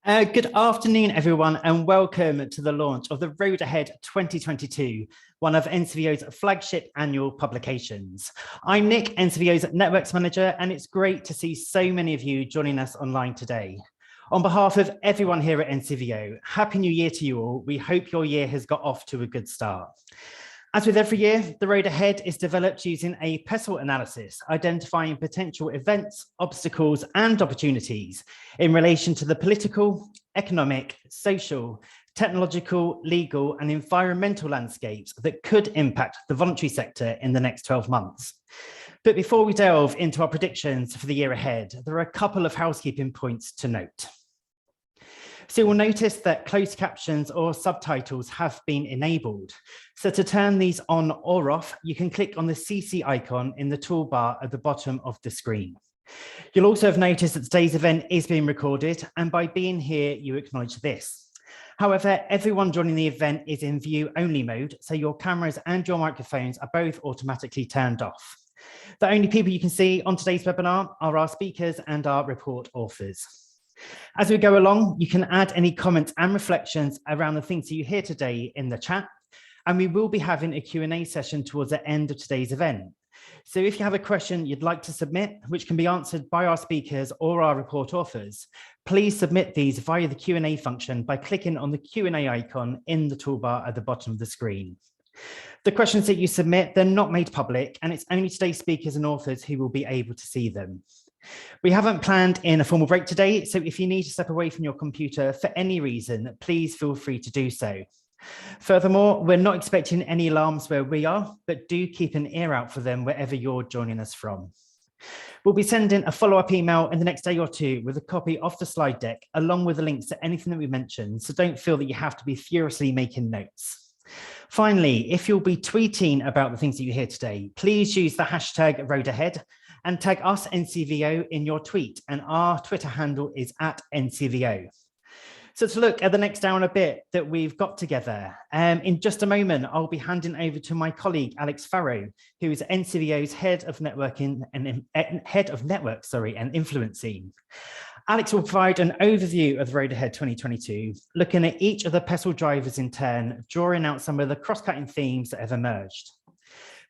Good afternoon, everyone, and welcome to the launch of the Road Ahead 2022, one of NCVO's flagship annual publications. I'm Nick, NCVO's Networks Manager, and it's great to see so many of you joining us online today. On behalf of everyone here at NCVO, Happy New Year to you all. We hope your year has got off to a good start. As with every year, the Road Ahead is developed using a pestle analysis, identifying potential events, obstacles, and opportunities in relation to the political, economic, social, technological, legal, and environmental landscapes that could impact the voluntary sector in the next 12 months. But before we delve into our predictions for the year ahead, there are a couple of housekeeping points to note. So you'll notice that closed captions or subtitles have been enabled. So to turn these on or off, you can click on the CC icon in the toolbar at the bottom of the screen. You'll also have noticed that today's event is being recorded, and by being here, you acknowledge this. However, everyone joining the event is in view only mode, so your cameras and your microphones are both automatically turned off. The only people you can see on today's webinar are our speakers and our report authors. As we go along, you can add any comments and reflections around the things that you hear today in the chat, and we will be having a Q&A session towards the end of today's event. So if you have a question you'd like to submit, which can be answered by our speakers or our report authors, please submit these via the Q&A function by clicking on the Q&A icon in the toolbar at the bottom of the screen. The questions that you submit, they're not made public, and it's only today's speakers and authors who will be able to see them. We haven't planned in a formal break today, so if you need to step away from your computer for any reason, please feel free to do so. Furthermore, we're not expecting any alarms where we are, but do keep an ear out for them wherever you're joining us from. We'll be sending a follow-up email in the next day or two with a copy of the slide deck, along with the links to anything that we mentioned, so don't feel that you have to be furiously making notes. Finally, if you'll be tweeting about the things that you hear today, please use the hashtag RoadAhead and tag us NCVO in your tweet, and our Twitter handle is @NCVO. So to look at the next hour and a bit that we've got together, in just a moment, I'll be handing over to my colleague, Alex Farrow, who is NCVO's Head of Networking and and Influencing. Alex will provide an overview of the Road Ahead 2022, looking at each of the pestle drivers in turn, drawing out some of the cross-cutting themes that have emerged.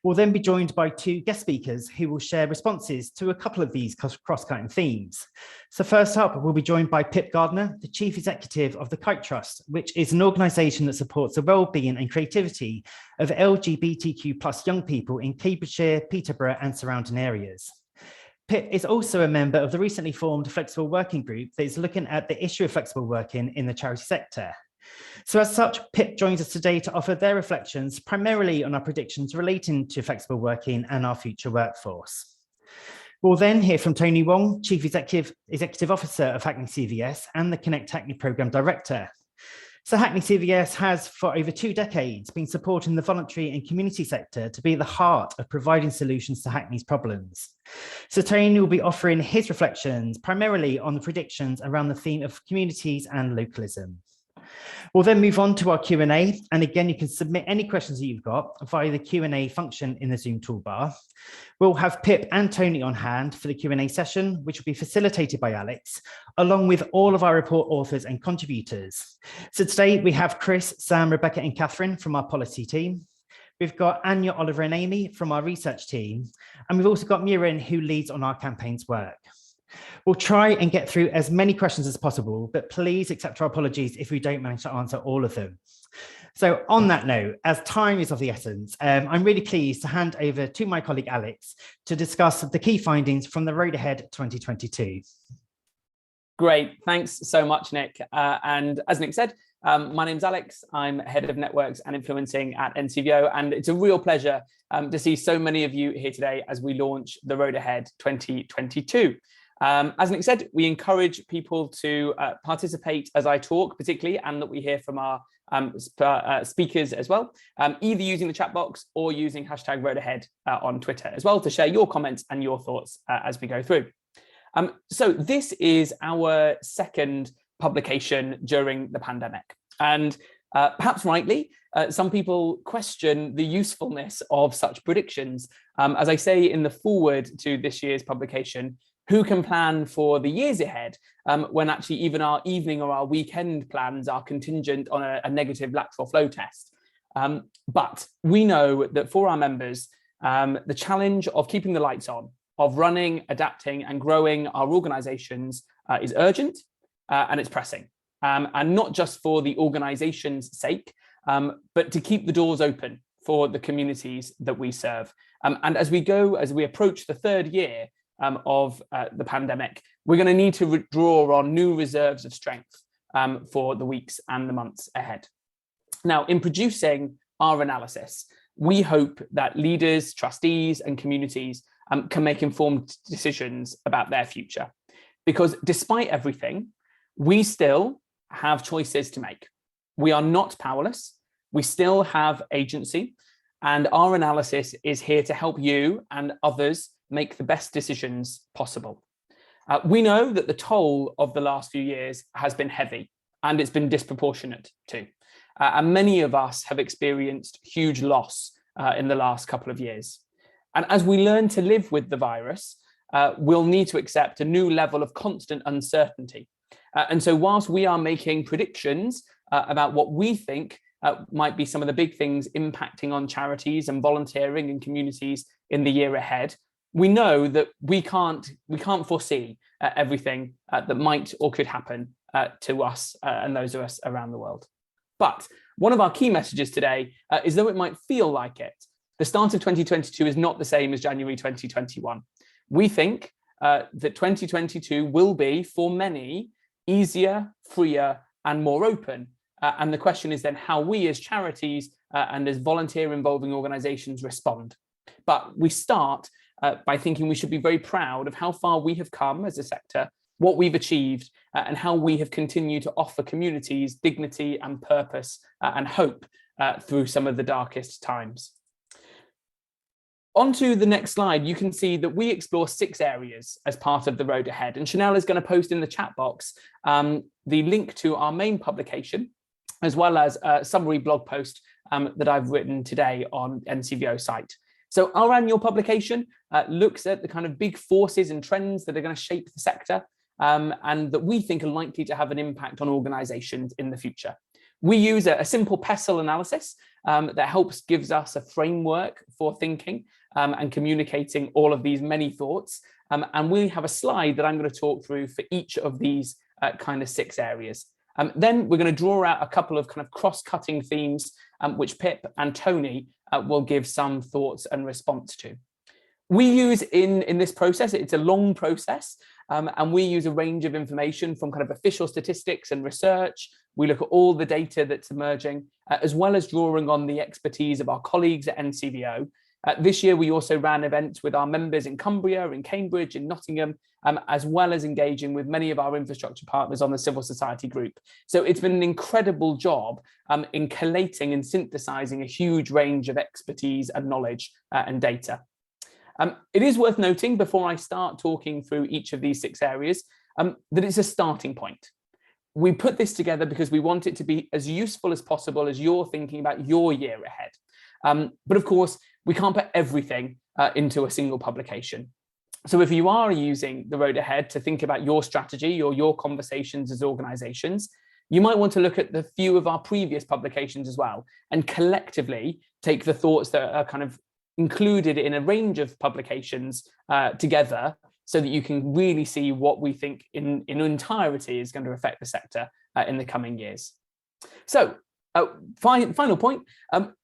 We'll then be joined by two guest speakers who will share responses to a couple of these cross-cutting themes. So first up, we'll be joined by Pip Gardner, the Chief Executive of the Kite Trust, which is an organisation that supports the well-being and creativity of LGBTQ+ young people in Cambridgeshire, Peterborough and surrounding areas. Pip is also a member of the recently formed Flexible Working Group that is looking at the issue of flexible working in the charity sector. So as such, Pip joins us today to offer their reflections primarily on our predictions relating to flexible working and our future workforce. We'll then hear from Tony Wong, Chief Executive Officer of Hackney CVS and the Connect Hackney Programme Director. So Hackney CVS has for over 2 decades been supporting the voluntary and community sector to be the heart of providing solutions to Hackney's problems. So Tony will be offering his reflections primarily on the predictions around the theme of communities and localism. We'll then move on to our Q&A, and again, you can submit any questions that you've got via the Q&A function in the Zoom toolbar. We'll have Pip and Tony on hand for the Q&A session, which will be facilitated by Alex, along with all of our report authors and contributors. So today we have Chris, Sam, Rebecca and Catherine from our policy team. We've got Anya, Oliver and Amy from our research team, and we've also got Murin, who leads on our campaigns work. We'll try and get through as many questions as possible, but please accept our apologies if we don't manage to answer all of them. So on that note, as time is of the essence, I'm really pleased to hand over to my colleague Alex to discuss the key findings from the Road Ahead 2022. Great, thanks so much, Nick. And as Nick said, my name's Alex. I'm Head of Networks and Influencing at NCVO, and it's a real pleasure to see so many of you here today as we launch the Road Ahead 2022. As Nick said, we encourage people to participate as I talk, particularly, and that we hear from our speakers as well, either using the chat box or using hashtag #RoadAhead on Twitter as well to share your comments and your thoughts as we go through. So this is our second publication during the pandemic, and perhaps rightly, some people question the usefulness of such predictions. As I say in the foreword to this year's publication, Who can plan for the years ahead when actually even our evening or our weekend plans are contingent on a negative lateral flow test? But we know that for our members, the challenge of keeping the lights on, of running, adapting and growing our organisations is urgent and it's pressing. And not just for the organisation's sake, but to keep the doors open for the communities that we serve. And as we approach the third year of the pandemic, we're going to need to draw on new reserves of strength for the weeks and the months ahead. Now, in producing our analysis, we hope that leaders, trustees and communities can make informed decisions about their future. Because despite everything, we still have choices to make. We are not powerless. We still have agency, and our analysis is here to help you and others make the best decisions possible. We know that the toll of the last few years has been heavy, and it's been disproportionate too. And many of us have experienced huge loss in the last couple of years. And as we learn to live with the virus, we'll need to accept a new level of constant uncertainty. And so whilst we are making predictions about what we think might be some of the big things impacting on charities and volunteering and communities in the year ahead, we know that we can't foresee everything that might or could happen to us and those of us around the world. But one of our key messages today is, though it might feel like it, the start of 2022 is not the same as January 2021. We think that 2022 will be, for many, easier, freer, and more open. And the question is then how we as charities and as volunteer involving organisations respond. But we start by thinking we should be very proud of how far we have come as a sector, what we've achieved, and how we have continued to offer communities dignity and purpose and hope through some of the darkest times. Onto the next slide, you can see that we explore 6 areas as part of the road ahead. And Chanel is going to post in the chat box the link to our main publication, as well as a summary blog post that I've written today on NCVO site. So our annual publication looks at the kind of big forces and trends that are going to shape the sector and that we think are likely to have an impact on organisations in the future. We use a simple pestle analysis that gives us a framework for thinking and communicating all of these many thoughts. And we have a slide that I'm going to talk through for each of these kind of 6 areas. Then we're going to draw out a couple of kind of cross-cutting themes, which Pip and Tony will give some thoughts and response to. We use in this process, it's a long process, and we use a range of information from kind of official statistics and research. We look at all the data that's emerging, as well as drawing on the expertise of our colleagues at NCVO. This year, we also ran events with our members in Cumbria, in Cambridge, in Nottingham, as well as engaging with many of our infrastructure partners on the civil society group. So it's been an incredible job in collating and synthesizing a huge range of expertise and knowledge and data. It is worth noting before I start talking through each of these 6 areas that it's a starting point. We put this together because we want it to be as useful as possible as you're thinking about your year ahead. But of course, we can't put everything into a single publication. So if you are using the road ahead to think about your strategy or your conversations as organisations, you might want to look at the few of our previous publications as well, and collectively take the thoughts that are kind of included in a range of publications together, so that you can really see what we think in entirety is going to affect the sector in the coming years. So final point,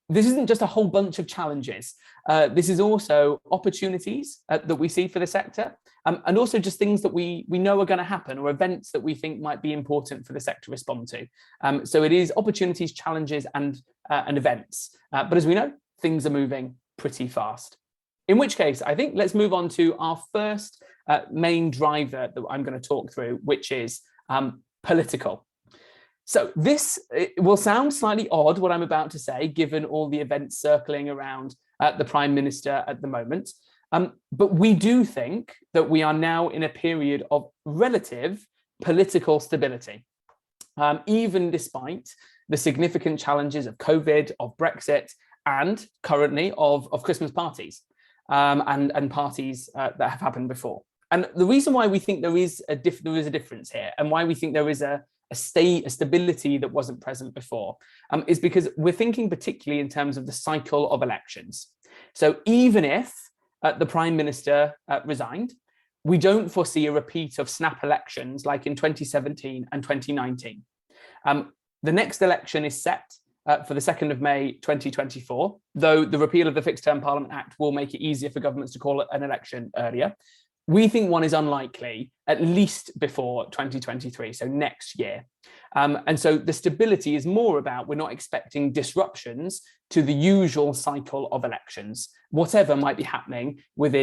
this isn't just a whole bunch of challenges. This is also opportunities that we see for the sector, and also just things that we know are going to happen, or events that we think might be important for the sector to respond to. So it is opportunities, challenges, and events. But as we know, things are moving pretty fast. In which case, I think let's move on to our first main driver that I'm going to talk through, which is political. So this will sound slightly odd, what I'm about to say, given all the events circling around the Prime Minister at the moment. But we do think that we are now in a period of relative political stability, even despite the significant challenges of COVID, of Brexit, and currently of Christmas parties and parties that have happened before. And the reason why we think there is a difference here, and why we think there is a stability that wasn't present before, is because we're thinking particularly in terms of the cycle of elections. So even if the Prime Minister resigned, we don't foresee a repeat of snap elections like in 2017 and 2019. The next election is set for the 2nd of May 2024, though the repeal of the Fixed Term Parliament Act will make it easier for governments to call an election earlier. We think one is unlikely, at least before 2023, so next year. And so the stability is more about, we're not expecting disruptions to the usual cycle of elections, whatever might be happening with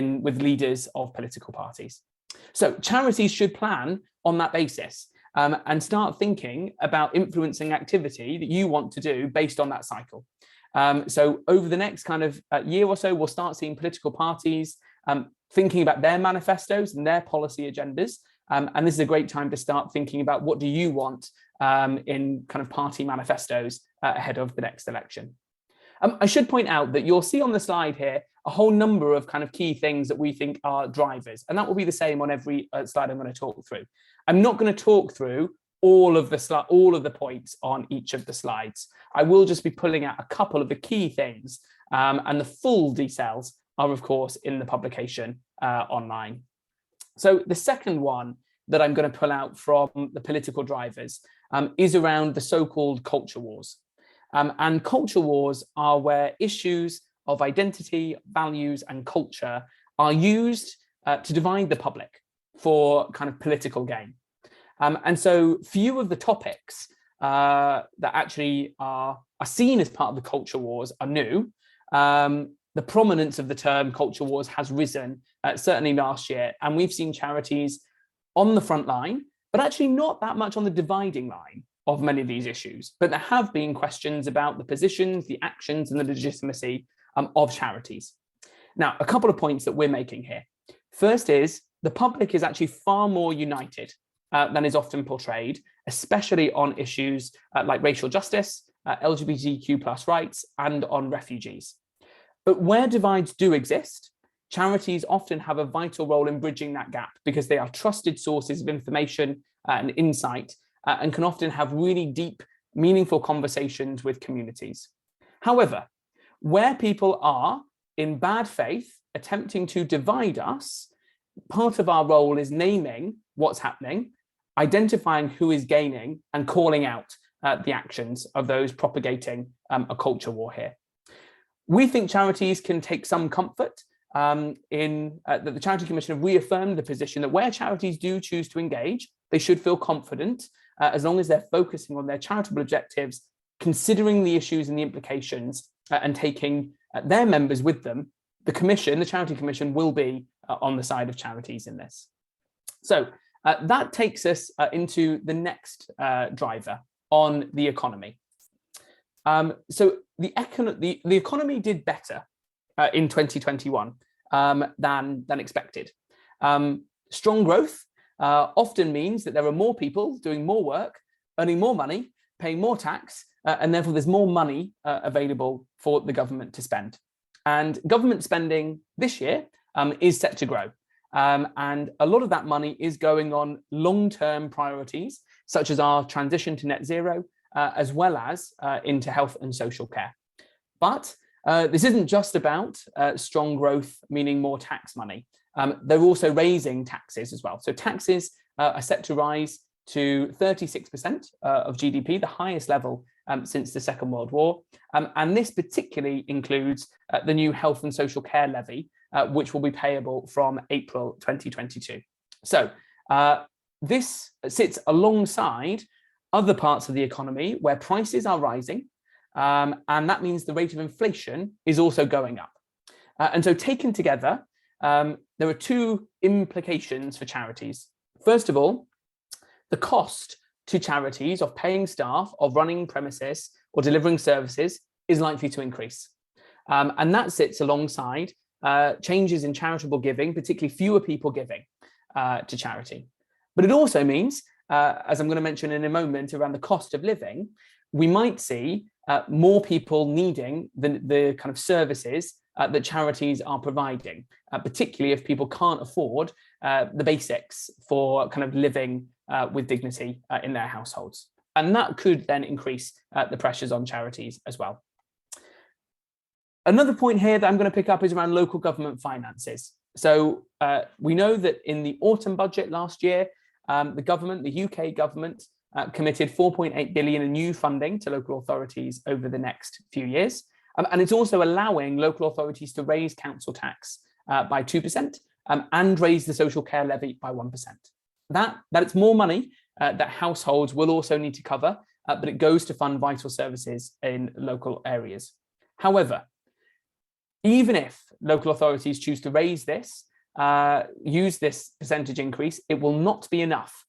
leaders of political parties. So charities should plan on that basis and start thinking about influencing activity that you want to do based on that cycle. So over the next kind of year or so, we'll start seeing political parties thinking about their manifestos and their policy agendas. And this is a great time to start thinking about what do you want in kind of party manifestos ahead of the next election. I should point out that you'll see on the slide here a whole number of kind of key things that we think are drivers, and that will be the same on every slide I'm going to talk through. I'm not going to talk through all of the points on each of the slides. I will just be pulling out a couple of the key things, and the full details are, of course, in the publication online. So the second one that I'm going to pull out from the political drivers is around the so-called culture wars. And culture wars are where issues of identity, values, and culture are used to divide the public for kind of political gain. And so few of the topics that actually are seen as part of the culture wars are new. The prominence of the term culture wars has risen, certainly last year, and we've seen charities on the front line, but actually not that much on the dividing line of many of these issues. But there have been questions about the positions, the actions, and the legitimacy of charities. Now, a couple of points that we're making here. First is the public is actually far more united than is often portrayed, especially on issues like racial justice, LGBTQ+ rights, and on refugees. But where divides do exist, charities often have a vital role in bridging that gap because they are trusted sources of information and insight and can often have really deep, meaningful conversations with communities. However, where people are in bad faith attempting to divide us, part of our role is naming what's happening, identifying who is gaining, and calling out the actions of those propagating a culture war here. We think charities can take some comfort in that the Charity Commission have reaffirmed the position that where charities do choose to engage, they should feel confident as long as they're focusing on their charitable objectives, considering the issues and the implications, and taking their members with them. The Charity Commission will be on the side of charities in this. So that takes us into the next driver on the economy. So the economy did better in 2021 than expected. Strong growth often means that there are more people doing more work, earning more money, paying more tax, and therefore there's more money available for the government to spend. And government spending this year is set to grow. And a lot of that money is going on long-term priorities, such as our transition to net zero, as well as into health and social care. But this isn't just about strong growth, meaning more tax money. They're also raising taxes as well. So taxes are set to rise to 36% of GDP, the highest level since the Second World War. And this particularly includes the new health and social care levy, which will be payable from April 2022. So this sits alongside other parts of the economy where prices are rising, and that means the rate of inflation is also going up. And so taken together, there are two implications for charities. First of all, the cost to charities of paying staff, of running premises or delivering services is likely to increase. And that sits alongside changes in charitable giving, particularly fewer people giving to charity. But it also means, as I'm going to mention in a moment, around the cost of living, we might see more people needing the kind of services that charities are providing, particularly if people can't afford the basics for kind of living with dignity in their households. And that could then increase the pressures on charities as well. Another point here that I'm going to pick up is around local government finances. So we know that in the autumn budget last year, the UK government committed 4.8 billion in new funding to local authorities over the next few years. And it's also allowing local authorities to raise council tax by 2% and raise the social care levy by 1%. That it's more money that households will also need to cover, but it goes to fund vital services in local areas. However, even if local authorities choose to raise this, use this percentage increase, it will not be enough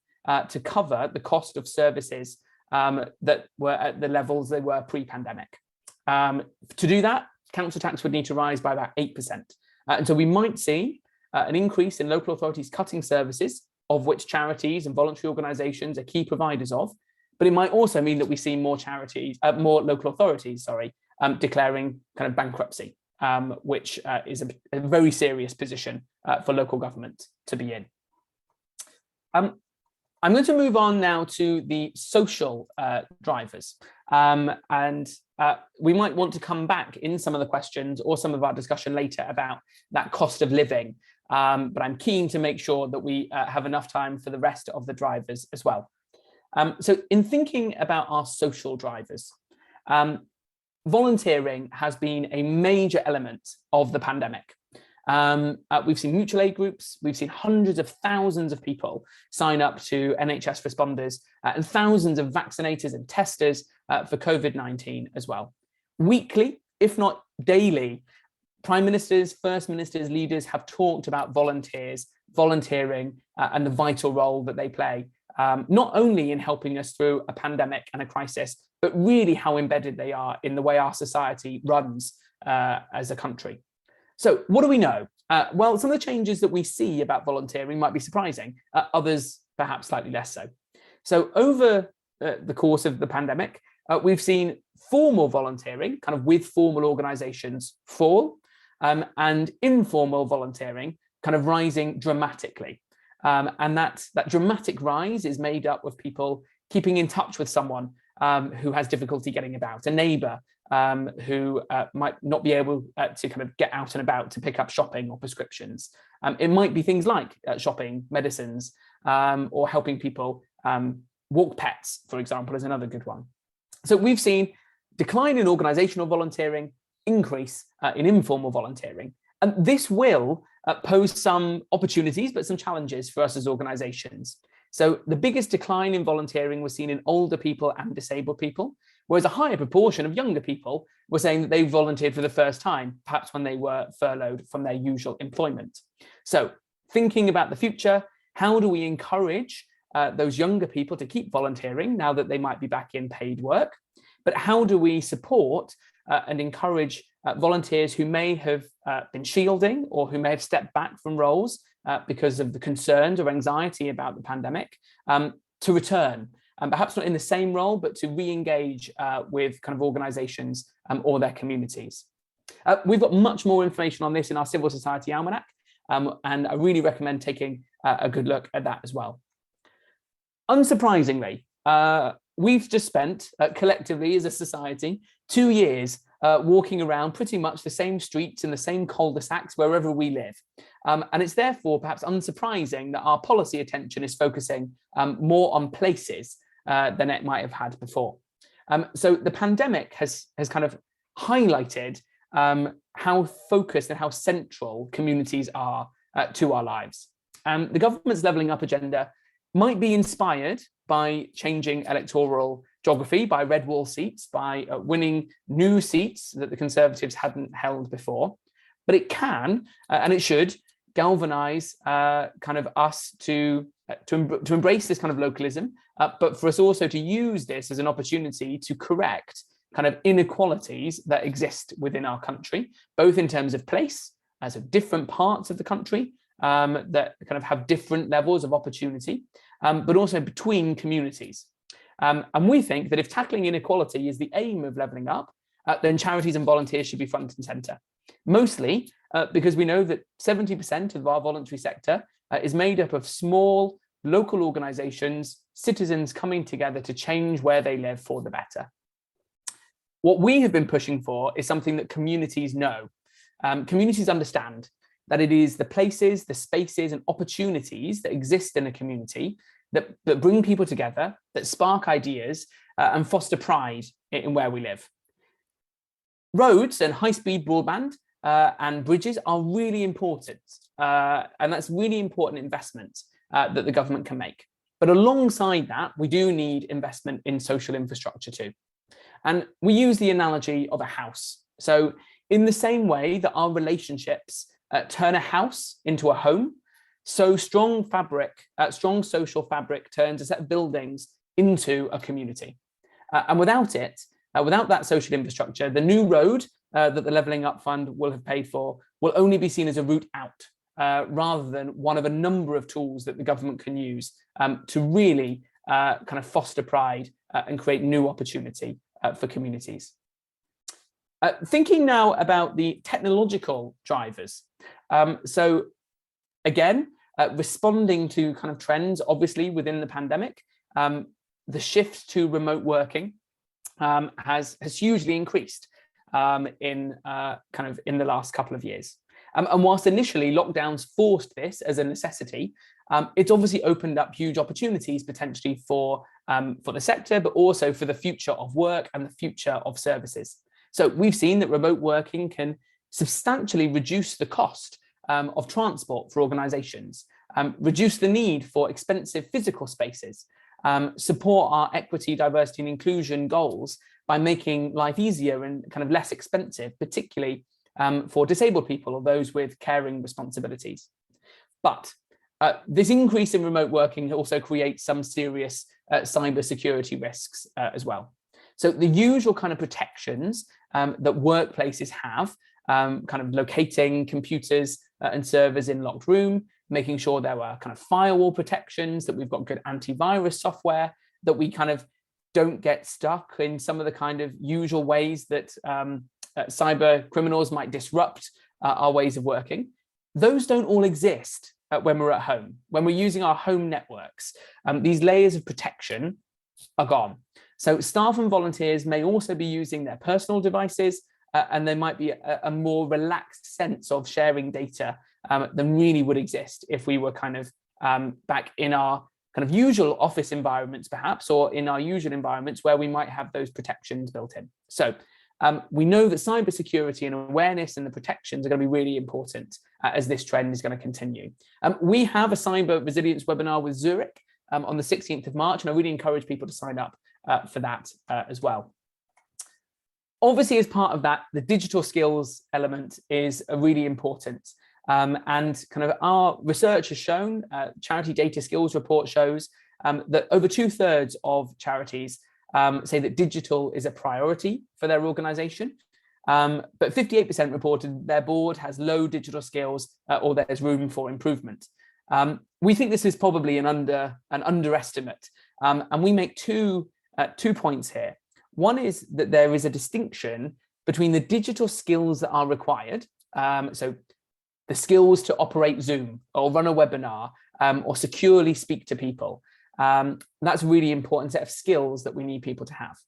to cover the cost of services that were at the levels they were pre-pandemic. To do that, council tax would need to rise by about 8%. And so we might see an increase in local authorities cutting services, of which charities and voluntary organisations are key providers of. But it might also mean that we see more local authorities, declaring kind of bankruptcy, which is a very serious position for local government to be in. I'm going to move on now to the social drivers. We might want to come back in some of the questions or some of our discussion later about that cost of living. But I'm keen to make sure that we have enough time for the rest of the drivers as well. So in thinking about our social drivers, volunteering has been a major element of the pandemic. We've seen mutual aid groups, we've seen hundreds of thousands of people sign up to NHS responders and thousands of vaccinators and testers for COVID-19 as well. Weekly, if not daily, prime ministers, first ministers, leaders have talked about volunteering and the vital role that they play, not only in helping us through a pandemic and a crisis, but really how embedded they are in the way our society runs as a country. So what do we know? Well, some of the changes that we see about volunteering might be surprising, others perhaps slightly less so. So over the course of the pandemic, we've seen formal volunteering, kind of with formal organisations, fall, and informal volunteering kind of rising dramatically. And that dramatic rise is made up of people keeping in touch with someone who has difficulty getting about, a neighbour who might not be able to kind of get out and about to pick up shopping or prescriptions. It might be things like shopping, medicines, or helping people walk pets, for example, is another good one. So we've seen decline in organisational volunteering, increase in informal volunteering. And this will pose some opportunities, but some challenges for us as organisations. So the biggest decline in volunteering was seen in older people and disabled people, whereas a higher proportion of younger people were saying that they volunteered for the first time, perhaps when they were furloughed from their usual employment. So thinking about the future, how do we encourage those younger people to keep volunteering now that they might be back in paid work? But how do we support and encourage volunteers who may have been shielding or who may have stepped back from roles because of the concerns or anxiety about the pandemic to return, and perhaps not in the same role, but to re-engage with kind of organisations or their communities. We've got much more information on this in our Civil Society Almanac, and I really recommend taking a good look at that as well. Unsurprisingly, we've just spent collectively as a society 2 years walking around pretty much the same streets in the same cul-de-sacs wherever we live. And it's therefore perhaps unsurprising that our policy attention is focusing more on places than it might have had before. So the pandemic has kind of highlighted how focused and how central communities are to our lives. The government's levelling up agenda might be inspired by changing electoral geography, by red wall seats, by winning new seats that the Conservatives hadn't held before. But it can, and it should, galvanise kind of us to embrace this kind of localism, but for us also to use this as an opportunity to correct kind of inequalities that exist within our country, both in terms of place, as of different parts of the country that kind of have different levels of opportunity, but also between communities. And we think that if tackling inequality is the aim of levelling up, then charities and volunteers should be front and centre. Mostly because we know that 70% of our voluntary sector is made up of small local organisations, citizens coming together to change where they live for the better. What we have been pushing for is something that communities know. Communities understand that it is the places, the spaces and opportunities that exist in a community that bring people together, that spark ideas and foster pride in where we live. Roads and high-speed broadband and bridges are really important, and that's really important investment that the government can make. But alongside that, we do need investment in social infrastructure too. And we use the analogy of a house. So in the same way that our relationships turn a house into a home, so strong social fabric turns a set of buildings into a community. And without it, without that social infrastructure, the new road that the Levelling Up Fund will have paid for will only be seen as a route out, rather than one of a number of tools that the government can use to really kind of foster pride and create new opportunity for communities. Thinking now about the technological drivers. So again, responding to kind of trends, obviously within the pandemic, the shift to remote working has hugely increased in the last couple of years. And whilst initially lockdowns forced this as a necessity, it's obviously opened up huge opportunities potentially for the sector, but also for the future of work and the future of services. So we've seen that remote working can substantially reduce the cost of transport for organisations, reduce the need for expensive physical spaces, support our equity, diversity and inclusion goals by making life easier and kind of less expensive, particularly for disabled people or those with caring responsibilities. But this increase in remote working also creates some serious cyber security risks as well. So the usual kind of protections that workplaces have, kind of locating computers and servers in locked room, making sure there are kind of firewall protections, that we've got good antivirus software, that we kind of don't get stuck in some of the kind of usual ways that cyber criminals might disrupt our ways of working. Those don't all exist when we're at home. When we're using our home networks, these layers of protection are gone. So staff and volunteers may also be using their personal devices, and there might be a more relaxed sense of sharing data than really would exist if we were kind of back in our kind of usual office environments, perhaps, or in our usual environments where we might have those protections built in. So we know that cybersecurity and awareness and the protections are going to be really important as this trend is going to continue. We have a cyber resilience webinar with Zurich on the 16th of March, and I really encourage people to sign up for that as well. Obviously, as part of that, the digital skills element is really important. And kind of our research has shown, Charity Data Skills Report shows that over 2/3 of charities say that digital is a priority for their organisation. But 58% reported their board has low digital skills or there's room for improvement. We think this is probably an underestimate. And we make two points here. One is that there is a distinction between the digital skills that are required. So the skills to operate Zoom or run a webinar or securely speak to people. That's a really important set of skills that we need people to have.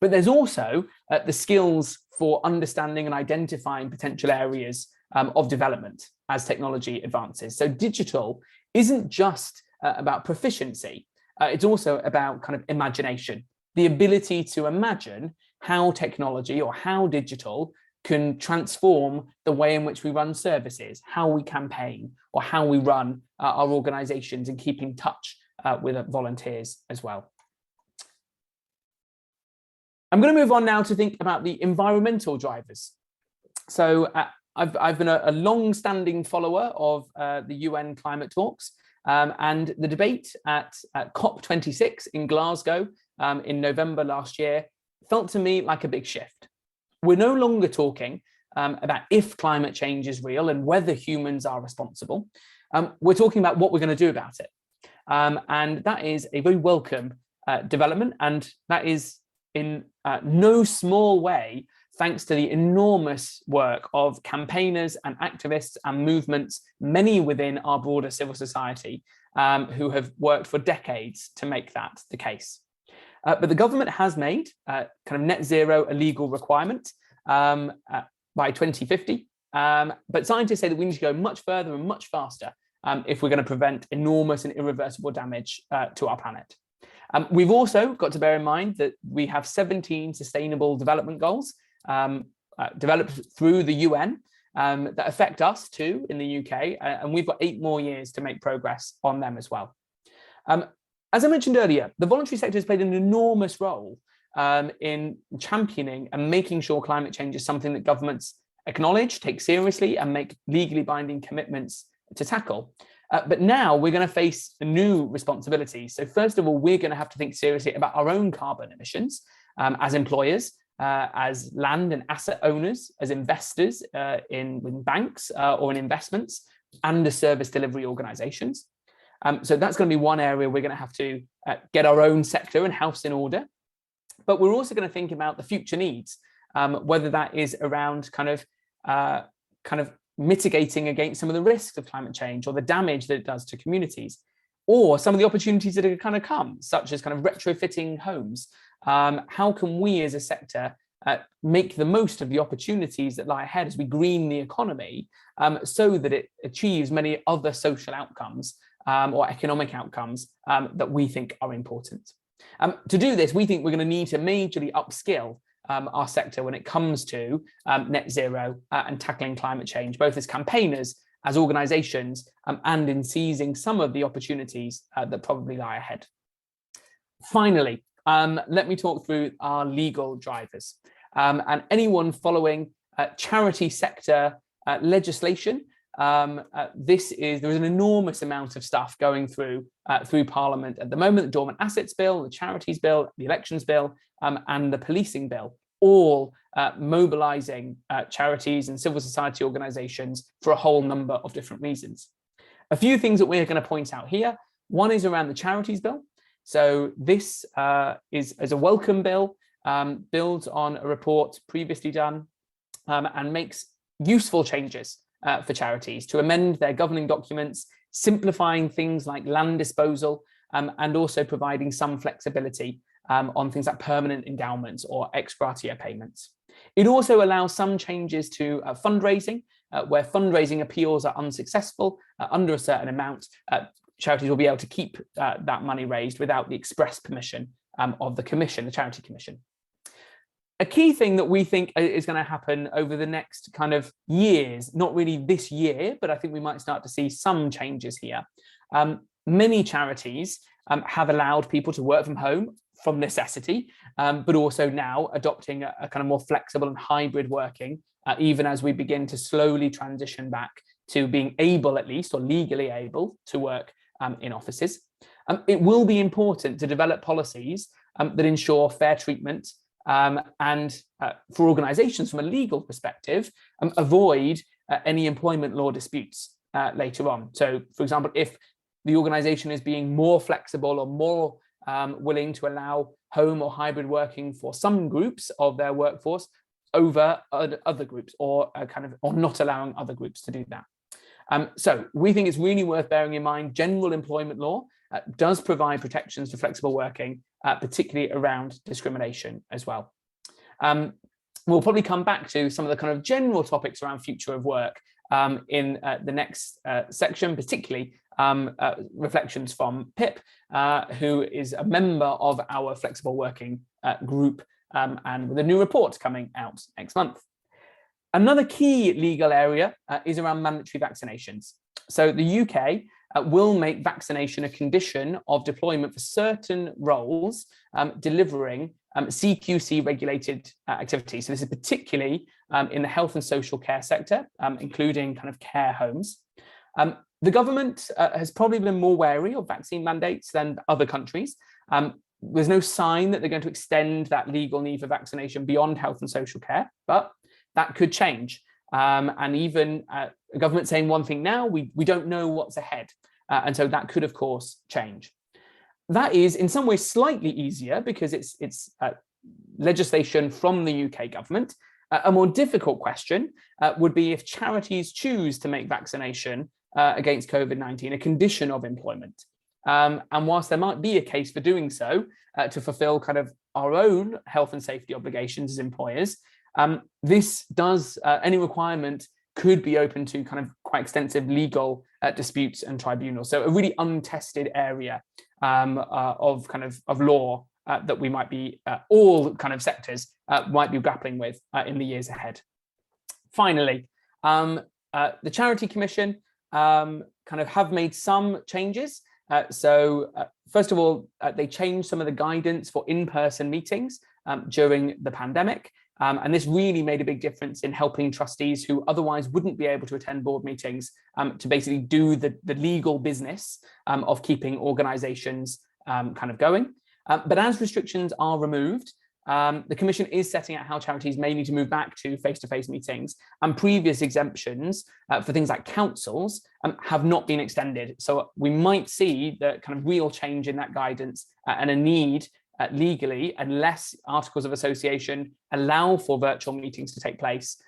But there's also the skills for understanding and identifying potential areas of development as technology advances. So digital isn't just about proficiency. It's also about kind of imagination, the ability to imagine how technology or how digital can transform the way in which we run services, how we campaign, or how we run our organizations and keep in touch with volunteers as well. I'm going to move on now to think about the environmental drivers. So I've been a long-standing follower of the UN climate talks, and the debate at COP26 in Glasgow in November last year felt to me like a big shift. We're no longer talking about if climate change is real and whether humans are responsible. We're talking about what we're going to do about it. And that is a very welcome development, and that is in no small way thanks to the enormous work of campaigners and activists and movements, many within our broader civil society, who have worked for decades to make that the case. But the government has made kind of net zero a legal requirement by 2050. But scientists say that we need to go much further and much faster if we're going to prevent enormous and irreversible damage to our planet. We've also got to bear in mind that we have 17 sustainable development goals developed through the UN that affect us too in the UK, and we've got 8 more years to make progress on them as well. As I mentioned earlier, the voluntary sector has played an enormous role in championing and making sure climate change is something that governments acknowledge, take seriously, and make legally binding commitments to tackle. But now we're going to face a new responsibility. So first of all, we're going to have to think seriously about our own carbon emissions as employers, as land and asset owners, as investors in banks or in investments, and as service delivery organizations. So that's going to be one area we're going to have to get our own sector and house in order. But we're also going to think about the future needs, whether that is around kind of mitigating against some of the risks of climate change or the damage that it does to communities, or some of the opportunities that are going to come, such as kind of retrofitting homes. How can we as a sector make the most of the opportunities that lie ahead as we green the economy so that it achieves many other social outcomes or economic outcomes that we think are important. To do this, we think we're going to need to majorly upskill our sector when it comes to net zero and tackling climate change, both as campaigners, as organizations, and in seizing some of the opportunities that probably lie ahead. Finally, let me talk through our legal drivers. And anyone following charity sector legislation, there is an enormous amount of stuff going through Parliament at the moment. The Dormant Assets Bill, the Charities Bill, the Elections Bill, and the Policing Bill, all mobilising charities and civil society organisations for a whole number of different reasons. A few things that we're going to point out here. One is around the Charities Bill. So this is a welcome bill, builds on a report previously done and makes useful changes for charities to amend their governing documents, simplifying things like land disposal, and also providing some flexibility on things like permanent endowments or ex gratia payments. It also allows some changes to fundraising, where fundraising appeals are unsuccessful under a certain amount. Charities will be able to keep that money raised without the express permission of the commission, the Charity Commission. A key thing that we think is going to happen over the next kind of years, not really this year, but I think we might start to see some changes here. Many charities have allowed people to work from home from necessity, but also now adopting a kind of more flexible and hybrid working, even as we begin to slowly transition back to being able, at least, or legally able to work in offices. It will be important to develop policies that ensure fair treatment and for organisations from a legal perspective, avoid any employment law disputes later on. So, for example, if the organisation is being more flexible or more willing to allow home or hybrid working for some groups of their workforce over other groups, or not allowing other groups to do that. So we think it's really worth bearing in mind general employment law does provide protections for flexible working, particularly around discrimination as well. We'll probably come back to some of the kind of general topics around future of work in the next section, particularly reflections from Pip, who is a member of our flexible working group, and with a new report coming out next month. Another key legal area is around mandatory vaccinations. So the UK will make vaccination a condition of deployment for certain roles delivering CQC regulated activities. So this is particularly in the health and social care sector, including kind of care homes. The government has probably been more wary of vaccine mandates than other countries. There's no sign that they're going to extend that legal need for vaccination beyond health and social care, but that could change. And even the government saying one thing now, we don't know what's ahead. And so that could, of course, change. That is in some ways slightly easier because it's legislation from the UK government. A more difficult question would be if charities choose to make vaccination against COVID-19 a condition of employment. And whilst there might be a case for doing so to fulfill kind of our own health and safety obligations as employers, any requirement could be open to kind of quite extensive legal disputes and tribunals. So a really untested area of law that we might be, all kind of sectors might be grappling with in the years ahead. Finally, the Charity Commission kind of have made some changes. First of all, they changed some of the guidance for in-person meetings during the pandemic. And this really made a big difference in helping trustees who otherwise wouldn't be able to attend board meetings to basically do the legal business of keeping organisations kind of going. But as restrictions are removed, the Commission is setting out how charities may need to move back to face-to-face meetings, and previous exemptions for things like councils have not been extended. So we might see the kind of real change in that guidance and a need legally, unless articles of association allow for virtual meetings to take place,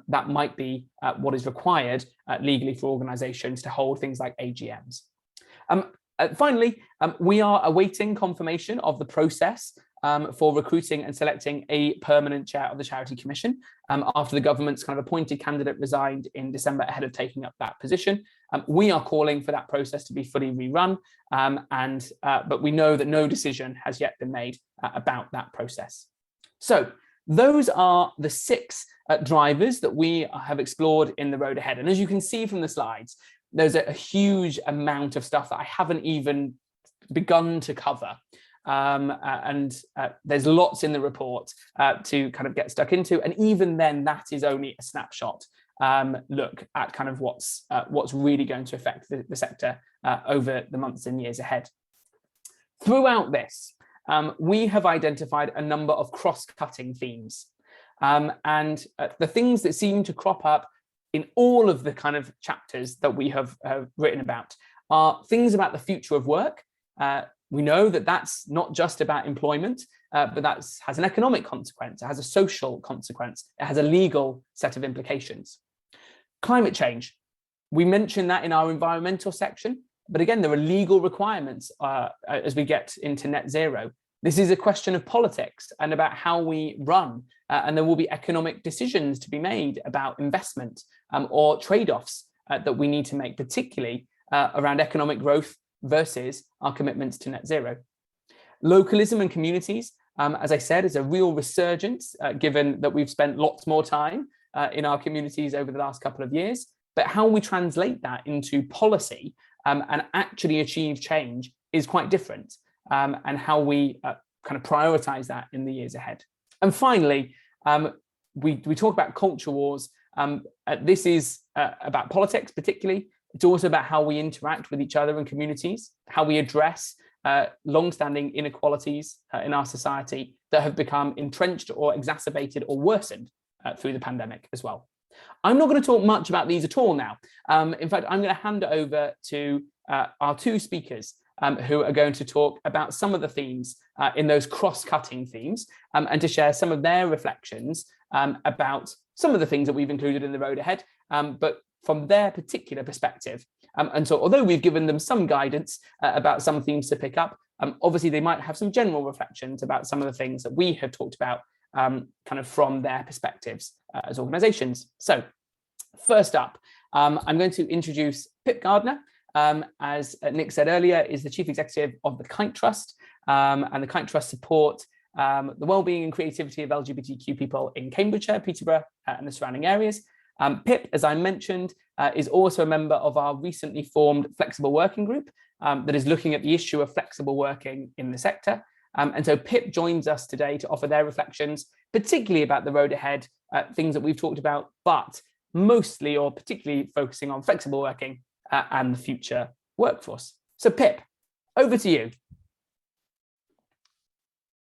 that might be what is required legally for organisations to hold things like AGMs. Finally, we are awaiting confirmation of the process for recruiting and selecting a permanent chair of the Charity Commission after the government's kind of appointed candidate resigned in December ahead of taking up that position. We are calling for that process to be fully rerun, but we know that no decision has yet been made about that process. So those are the 6 drivers that we have explored in the road ahead. And as you can see from the slides, there's a huge amount of stuff that I haven't even begun to cover. There's lots in the report to kind of get stuck into, and even then that is only a snapshot look at kind of what's really going to affect the sector over the months and years ahead. Throughout this, we have identified a number of cross-cutting themes, and the things that seem to crop up in all of the kind of chapters that we have written about are things about the future of work. We know that that's not just about employment, but that has an economic consequence, it has a social consequence, it has a legal set of implications. Climate change, we mentioned that in our environmental section, but again, there are legal requirements as we get into net zero. This is a question of politics and about how we run, and there will be economic decisions to be made about investment or trade-offs that we need to make, particularly around economic growth versus our commitments to net zero. Localism and communities, as I said, is a real resurgence, given that we've spent lots more time in our communities over the last couple of years. But how we translate that into policy and actually achieve change is quite different, and how we kind of prioritize that in the years ahead. And finally, we talk about culture wars. This is about politics particularly. It's also about how we interact with each other and communities, how we address long-standing inequalities in our society that have become entrenched or exacerbated or worsened through the pandemic as well. I'm not going to talk much about these at all now. In fact, I'm going to hand it over to our 2 speakers who are going to talk about some of the themes in those cross-cutting themes, and to share some of their reflections about some of the things that we've included in the road ahead, but from their particular perspective. And so although we've given them some guidance about some themes to pick up, obviously they might have some general reflections about some of the things that we have talked about kind of from their perspectives as organisations. So first up, I'm going to introduce Pip Gardner. As Nick said earlier, is the Chief Executive of the Kite Trust, and the Kite Trust support the wellbeing and creativity of LGBTQ people in Cambridgeshire, Peterborough, and the surrounding areas. Pip, as I mentioned, is also a member of our recently formed Flexible Working Group that is looking at the issue of flexible working in the sector. And so Pip joins us today to offer their reflections, particularly about the road ahead, things that we've talked about, but mostly or particularly focusing on flexible working and the future workforce. So Pip, over to you.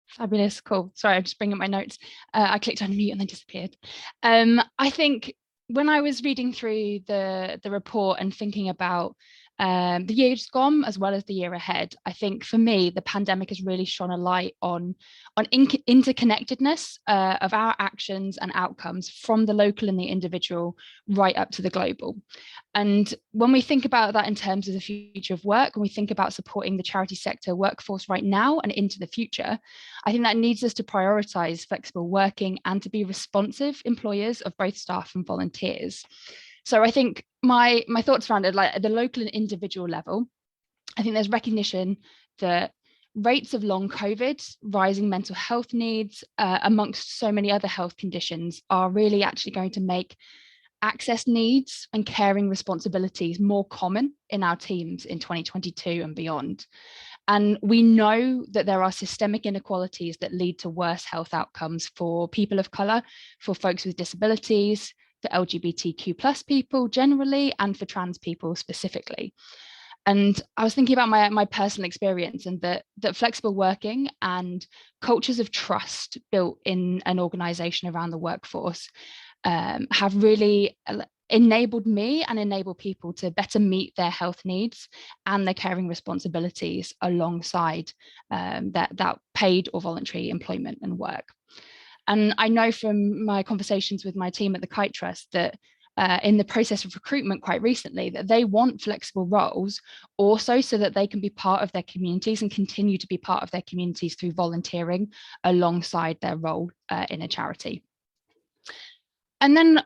Fabulous, cool. Sorry, I'm just bringing up my notes. I clicked on mute and then disappeared. I think when I was reading through the report and thinking about the year's gone as well as the year ahead. I think for me, the pandemic has really shone a light on interconnectedness of our actions and outcomes from the local and the individual right up to the global. And when we think about that in terms of the future of work, when we think about supporting the charity sector workforce right now and into the future, I think that needs us to prioritise flexible working and to be responsive employers of both staff and volunteers. So I think my thoughts around it, like at the local and individual level, I think there's recognition that rates of long COVID, rising mental health needs, amongst so many other health conditions, are really actually going to make access needs and caring responsibilities more common in our teams in 2022 and beyond. And we know that there are systemic inequalities that lead to worse health outcomes for people of colour, for folks with disabilities, for LGBTQ plus people generally, and for trans people specifically. And I was thinking about my personal experience, and that flexible working and cultures of trust built in an organisation around the workforce have really enabled me and enable people to better meet their health needs and their caring responsibilities alongside that paid or voluntary employment and work. And I know from my conversations with my team at the Kite Trust that in the process of recruitment quite recently, that they want flexible roles also so that they can be part of their communities and continue to be part of their communities through volunteering alongside their role in a charity. And then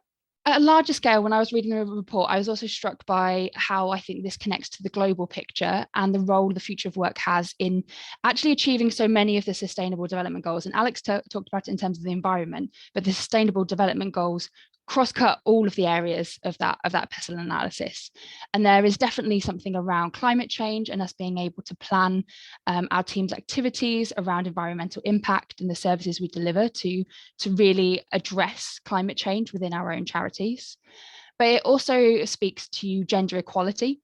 at a larger scale, when I was reading the report, I was also struck by how I think this connects to the global picture and the role the future of work has in actually achieving so many of the Sustainable Development Goals. And Alex talked about it in terms of the environment, but the Sustainable Development Goals cross-cut all of the areas of that pestle analysis. And there is definitely something around climate change and us being able to plan our team's activities around environmental impact and the services we deliver to really address climate change within our own charities. But it also speaks to gender equality,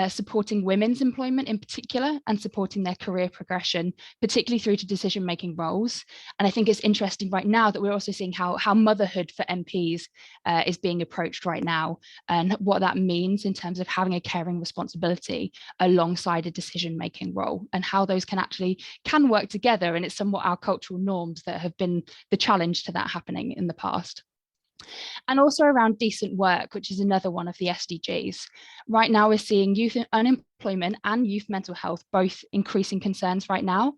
supporting women's employment in particular, and supporting their career progression, particularly through to decision-making roles. And I think it's interesting right now that we're also seeing how motherhood for MPs is being approached right now, and what that means in terms of having a caring responsibility alongside a decision-making role, and how those can work together. And it's somewhat our cultural norms that have been the challenge to that happening in the past. And also around decent work, which is another one of the SDGs. Right now, we're seeing youth unemployment and youth mental health both increasing concerns right now.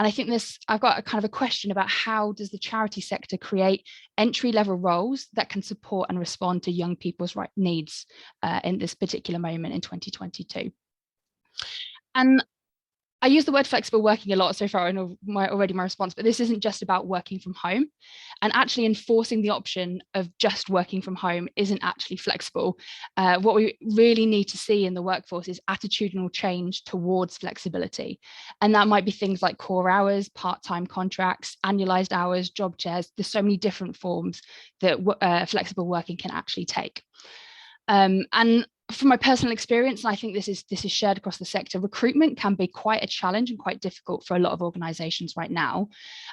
And I think I've got a question about how does the charity sector create entry-level roles that can support and respond to young people's needs in this particular moment in 2022. And I use the word flexible working a lot so far in my response, but this isn't just about working from home. And actually enforcing the option of just working from home isn't actually flexible. What we really need to see in the workforce is attitudinal change towards flexibility. And that might be things like core hours, part-time contracts, annualized hours, job shares. There's so many different forms that flexible working can actually take. And from my personal experience, and I think this is shared across the sector, recruitment can be quite a challenge and quite difficult for a lot of organisations right now.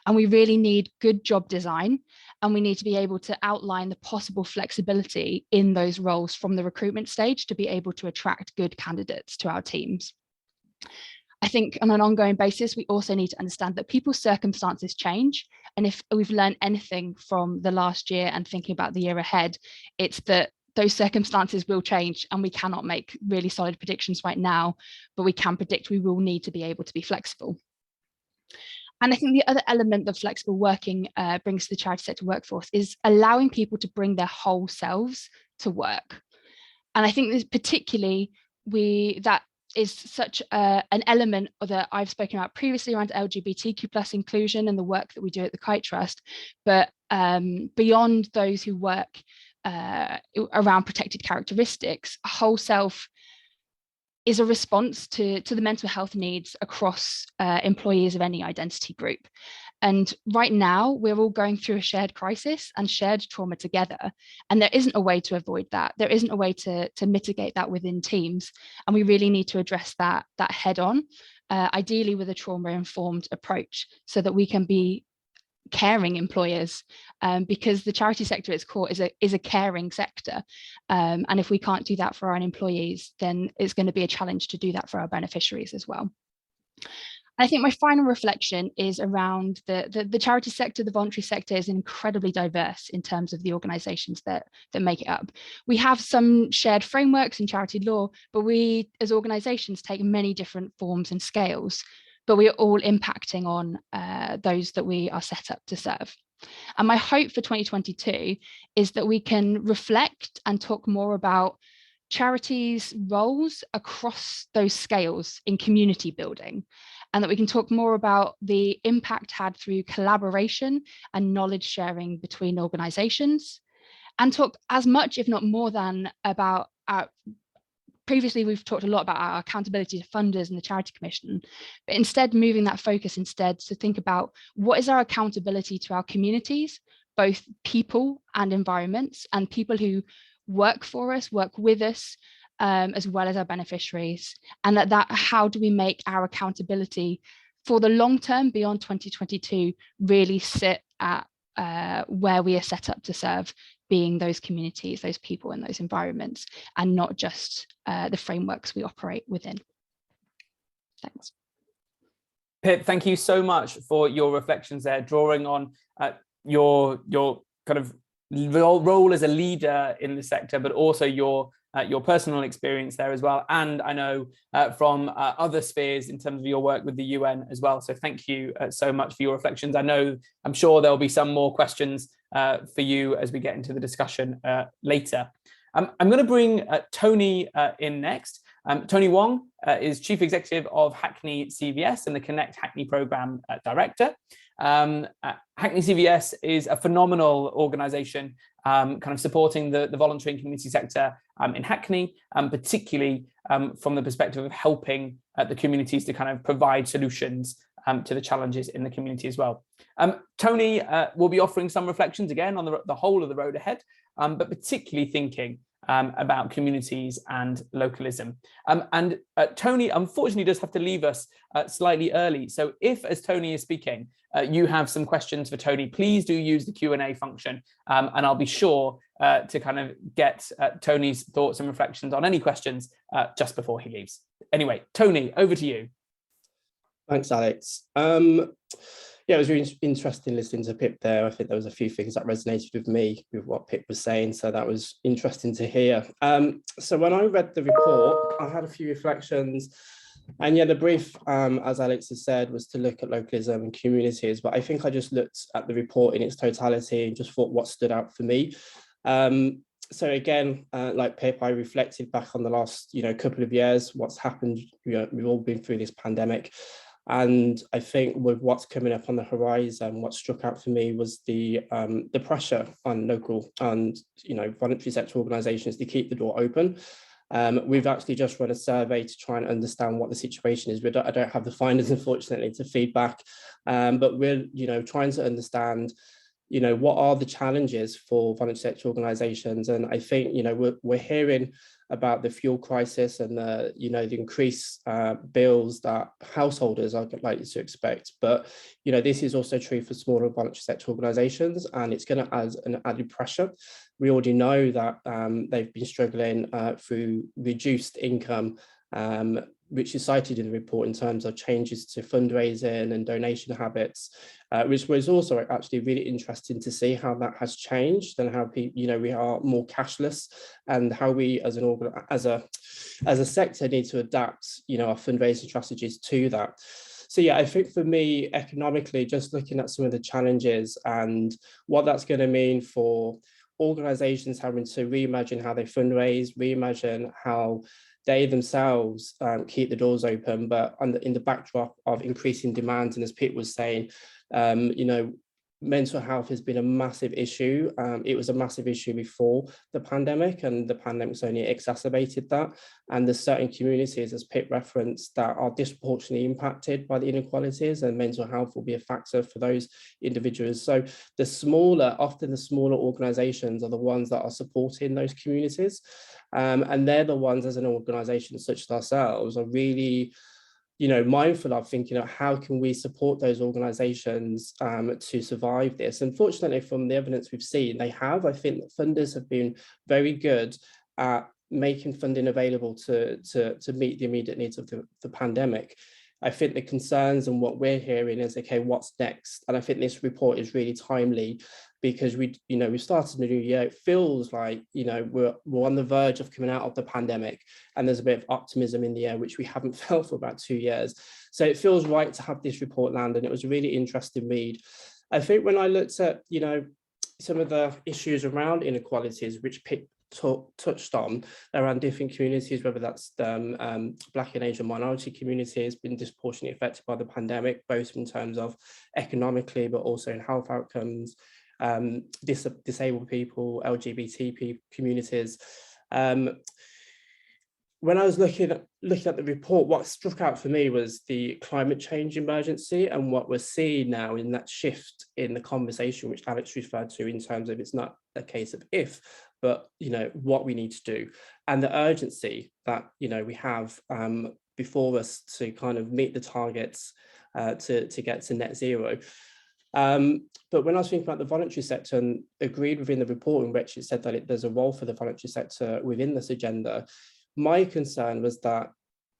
And we really need good job design, and we need to be able to outline the possible flexibility in those roles from the recruitment stage to be able to attract good candidates to our teams. I think on an ongoing basis, we also need to understand that people's circumstances change. And if we've learned anything from the last year and thinking about the year ahead, it's that those circumstances will change, and we cannot make really solid predictions right now, but we can predict we will need to be able to be flexible. And I think the other element that flexible working brings to the charity sector workforce is allowing people to bring their whole selves to work. And I think this particularly, that is such an element that I've spoken about previously around LGBTQ plus inclusion and the work that we do at the Kite Trust, but beyond those who work around protected characteristics, whole self is a response to the mental health needs across employees of any identity group. And right now, we're all going through a shared crisis and shared trauma together. And there isn't a way to avoid that. There isn't a way to mitigate that within teams. And we really need to address that head on, ideally with a trauma-informed approach, so that we can be caring employers, because the charity sector at its core is a caring sector. And if we can't do that for our own employees, then it's going to be a challenge to do that for our beneficiaries as well. I think my final reflection is around the charity sector. The voluntary sector is incredibly diverse in terms of the organisations that make it up. We have some shared frameworks in charity law, but we as organisations take many different forms and scales, but we are all impacting on those that we are set up to serve. And my hope for 2022 is that we can reflect and talk more about charities' roles across those scales in community building, and that we can talk more about the impact had through collaboration and knowledge sharing between organisations, and talk as much, if not more than, about previously we've talked a lot about our accountability to funders and the Charity Commission, but instead moving that focus to think about what is our accountability to our communities, both people and environments, and people who work for us, work with us, as well as our beneficiaries, and how do we make our accountability for the long term beyond 2022 really sit at where we are set up to serve, being those communities, those people and those environments, and not just the frameworks we operate within. Thanks. Pip, thank you so much for your reflections there, drawing on your kind of role as a leader in the sector, but also your personal experience there as well. And I know from other spheres in terms of your work with the UN as well. So thank you so much for your reflections. I'm sure there'll be some more questions for you as we get into the discussion later. I'm going to bring Tony in next. Tony Wong is Chief Executive of Hackney CVS and the Connect Hackney Programme Director. Hackney CVS is a phenomenal organisation, kind of supporting the voluntary and community sector in Hackney, particularly from the perspective of helping the communities to kind of provide solutions to the challenges in the community as well. Tony will be offering some reflections again on the whole of the road ahead, but particularly thinking about communities and localism. And Tony unfortunately does have to leave us slightly early. So if, as Tony is speaking, you have some questions for Tony, please do use the Q&A function, and I'll be sure to kind of get Tony's thoughts and reflections on any questions just before he leaves. Anyway, Tony, over to you. Thanks, Alex. Yeah, it was really interesting listening to Pip there. I think there was a few things that resonated with me with what Pip was saying, so that was interesting to hear. So when I read the report, I had a few reflections, and yeah, the brief, as Alex has said, was to look at localism and communities, but I think I just looked at the report in its totality and just thought what stood out for me. So again, like Pip, I reflected back on the last, couple of years, what's happened. We've all been through this pandemic. And I think with what's coming up on the horizon, what struck out for me was the pressure on local and voluntary sector organisations to keep the door open. We've actually just run a survey to try and understand what the situation is. I don't have the findings, unfortunately, to feedback, but we're trying to understand what are the challenges for voluntary sector organisations. And I think we're hearing about the fuel crisis and the increased bills that householders are likely to expect. But this is also true for smaller voluntary sector organisations, and it's going to add an added pressure. We already know that they've been struggling through reduced income, which is cited in the report in terms of changes to fundraising and donation habits, which was also actually really interesting to see how that has changed and how we are more cashless, and how we as a sector need to adapt our fundraising strategies to that. So yeah, I think for me, economically, just looking at some of the challenges and what that's going to mean for organisations having to reimagine how they fundraise, reimagine how they themselves keep the doors open, but in the backdrop of increasing demands. And as Pete was saying, mental health has been a massive issue. It was a massive issue before the pandemic, and the pandemic's only exacerbated that. And there's certain communities, as Pete referenced, that are disproportionately impacted by the inequalities, and mental health will be a factor for those individuals. So often the smaller organisations are the ones that are supporting those communities. And they're the ones, as an organisation such as ourselves, are really mindful of thinking of how can we support those organisations to survive this. Unfortunately, from the evidence we've seen, they have. I think that funders have been very good at making funding available to meet the immediate needs of the pandemic. I think the concerns and what we're hearing is, okay, what's next? And I think this report is really timely because we started the new year. It feels like, we're on the verge of coming out of the pandemic, and there's a bit of optimism in the air, which we haven't felt for about 2 years. So it feels right to have this report land, and it was a really interesting read. I think when I looked at, some of the issues around inequalities, which touched on around different communities, whether that's Black and Asian minority communities been disproportionately affected by the pandemic, both in terms of economically, but also in health outcomes, disabled people, LGBT communities. When I was looking at the report, what struck out for me was the climate change emergency and what we're seeing now in that shift in the conversation, which Alex referred to, in terms of it's not a case of if, but what we need to do, and the urgency that we have before us to kind of meet the targets to get to net zero. But when I was thinking about the voluntary sector, and agreed within the report in which it said that there's a role for the voluntary sector within this agenda, my concern was that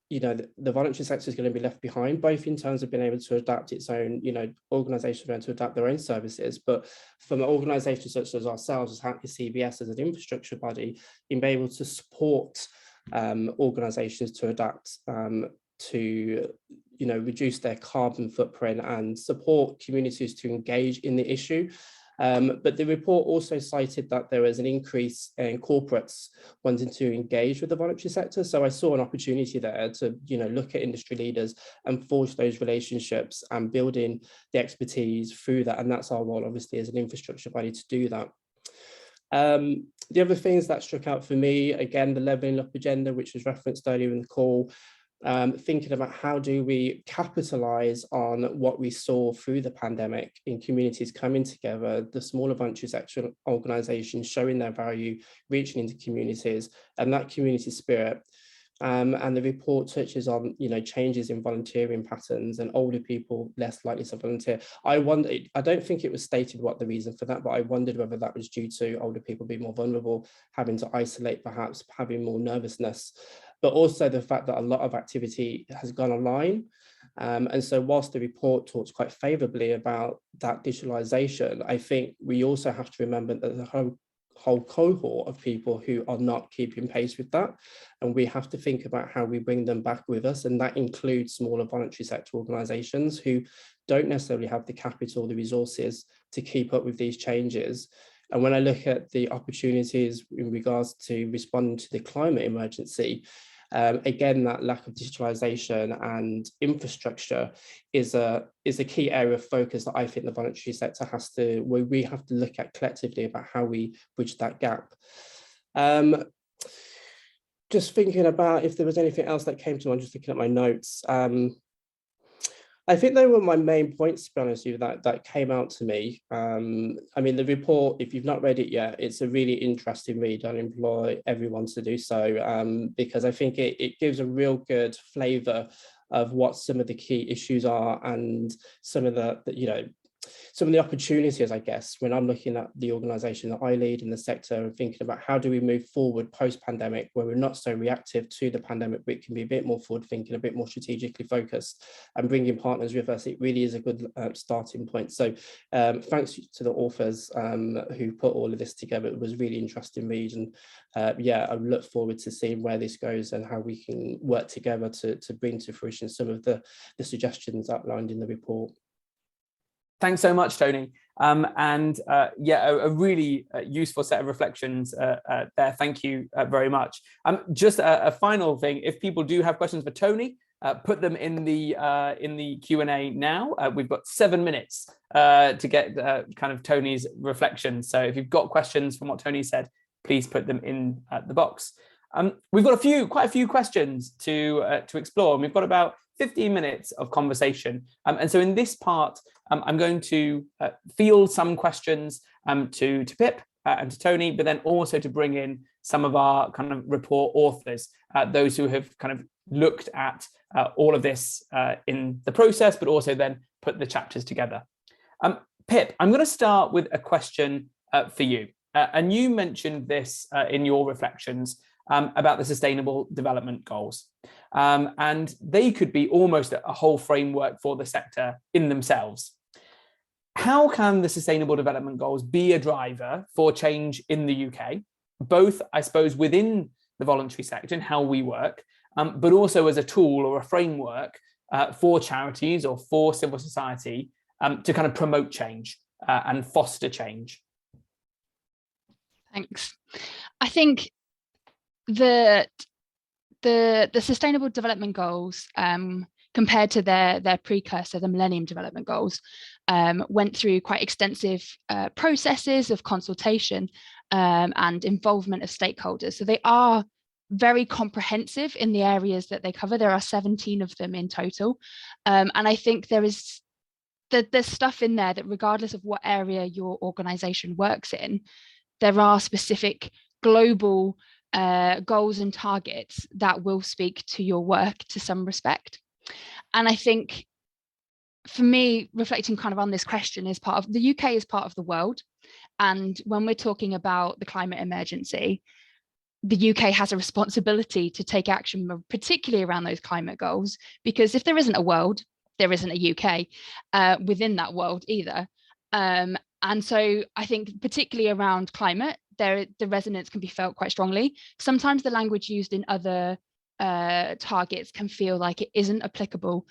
the voluntary sector is going to be left behind, both in terms of being able to adapt its own, organisations are going to adapt their own services, but from organisations such as ourselves, as Hackney CBS, as an infrastructure body, in being able to support organisations to adapt to reduce their carbon footprint and support communities to engage in the issue. But the report also cited that there was an increase in corporates wanting to engage with the voluntary sector. So I saw an opportunity there to look at industry leaders and forge those relationships and building the expertise through that. And that's our role, obviously, as an infrastructure body to do that. The other things that struck out for me, again, the levelling up agenda, which was referenced earlier in the call, thinking about how do we capitalise on what we saw through the pandemic in communities coming together, the smaller voluntary sector organisations showing their value, reaching into communities, and that community spirit. And the report touches on, changes in volunteering patterns and older people less likely to volunteer. I don't think it was stated what the reason for that, but I wondered whether that was due to older people being more vulnerable, having to isolate, perhaps having more nervousness, but also the fact that a lot of activity has gone online. And so whilst the report talks quite favourably about that digitalisation, I think we also have to remember that the whole cohort of people who are not keeping pace with that, and we have to think about how we bring them back with us, and that includes smaller voluntary sector organisations who don't necessarily have the capital, the resources to keep up with these changes. And when I look at the opportunities in regards to responding to the climate emergency, again, that lack of digitalisation and infrastructure is a key area of focus that I think the voluntary sector we have to look at collectively about how we bridge that gap. Just thinking about if there was anything else that came to mind, just looking at my notes. I think they were my main points, to be honest with you, that came out to me. I mean, the report, if you've not read it yet, it's a really interesting read. I'd implore everyone to do so, because I think it gives a real good flavour of what some of the key issues are and some of some of the opportunities, I guess, when I'm looking at the organisation that I lead in the sector and thinking about how do we move forward post-pandemic, where we're not so reactive to the pandemic, but can be a bit more forward-thinking, a bit more strategically focused, and bringing partners with us. It really is a good starting point. So thanks to the authors who put all of this together. It was a really interesting read, and yeah, I look forward to seeing where this goes and how we can work together to bring to fruition some of the suggestions outlined in the report. Thanks so much, Tony. Yeah, a really useful set of reflections there. Thank you very much. Just a final thing, if people do have questions for Tony, put them in the Q&A now. We've got 7 minutes to get kind of Tony's reflections. So if you've got questions from what Tony said, please put them in the box. We've got quite a few questions to explore, and we've got about 15 minutes of conversation. And so in this part, I'm going to field some questions to Pip and to Tony, but then also to bring in some of our kind of report authors, those who have kind of looked at all of this in the process, but also then put the chapters together. Pip, I'm going to start with a question for you. And you mentioned this in your reflections about the Sustainable Development Goals. And they could be almost a whole framework for the sector in themselves. How can the Sustainable Development Goals be a driver for change in the UK, both, I suppose, within the voluntary sector and how we work, but also as a tool or a framework for charities or for civil society to kind of promote change and foster change? Thanks. I think the Sustainable Development Goals, compared to their precursor, the Millennium Development Goals, went through quite extensive processes of consultation and involvement of stakeholders. So they are very comprehensive in the areas that they cover. There are 17 of them in total. And I think there's stuff in there that, regardless of what area your organization works in, there are specific global goals and targets that will speak to your work to some respect. And I think, for me, reflecting kind of on this question, is part of the UK is part of the world. And when we're talking about the climate emergency, the UK has a responsibility to take action, particularly around those climate goals, because if there isn't a world, there isn't a UK within that world either. And so I think, particularly around climate, the resonance can be felt quite strongly. Sometimes the language used in other targets can feel like it isn't applicable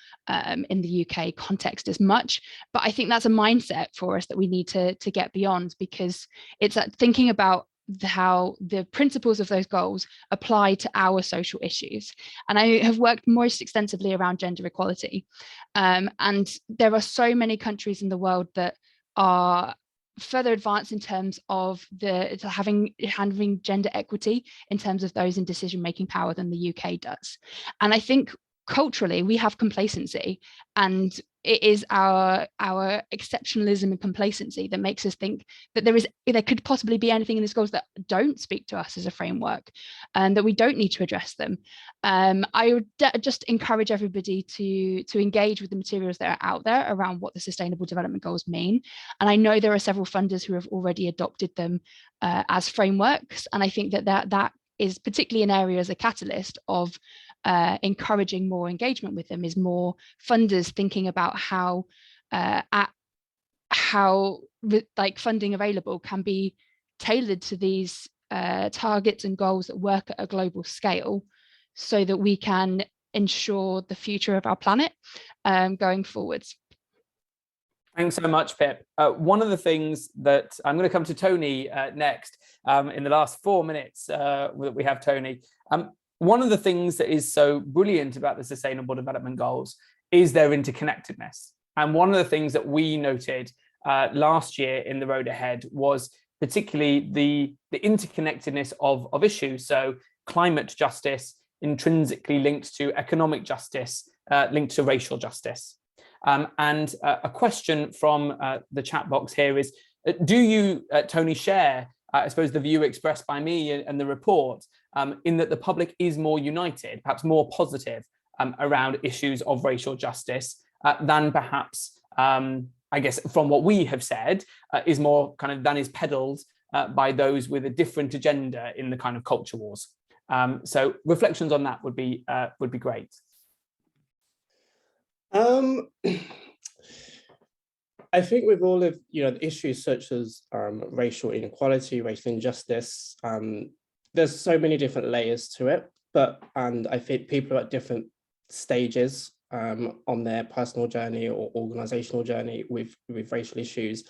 in the UK context as much. But I think that's a mindset for us that we need to get beyond, because it's thinking about how the principles of those goals apply to our social issues. And I have worked most extensively around gender equality. And there are so many countries in the world that are further advanced in terms of having gender equity in terms of those in decision-making power than the UK does. And I think culturally we have complacency, and it is our exceptionalism and complacency that makes us think that there could possibly be anything in these goals that don't speak to us as a framework, and that we don't need to address them. I would just encourage everybody to engage with the materials that are out there around what the Sustainable Development Goals mean. And I know there are several funders who have already adopted them as frameworks, and I think that is particularly an area as a catalyst of encouraging more engagement with them, is more funders thinking about how funding available can be tailored to these targets and goals that work at a global scale, so that we can ensure the future of our planet going forwards. Thanks so much, Pip. One of the things that I'm going to come to Tony next in the last 4 minutes that we have, Tony. One of the things that is so brilliant about the Sustainable Development Goals is their interconnectedness. And one of the things that we noted last year in the road ahead was particularly the interconnectedness of issues. So climate justice intrinsically linked to economic justice, linked to racial justice. And a question from the chat box here is, do you, Tony, share, I suppose, the view expressed by me and the report, in that the public is more united, perhaps more positive around issues of racial justice than perhaps, I guess, from what we have said, is more kind of than is peddled by those with a different agenda in the kind of culture wars. So reflections on that would be great. I think with all of issues such as racial inequality, racial injustice, there's so many different layers to it. And I think people are at different stages on their personal journey or organizational journey with racial issues.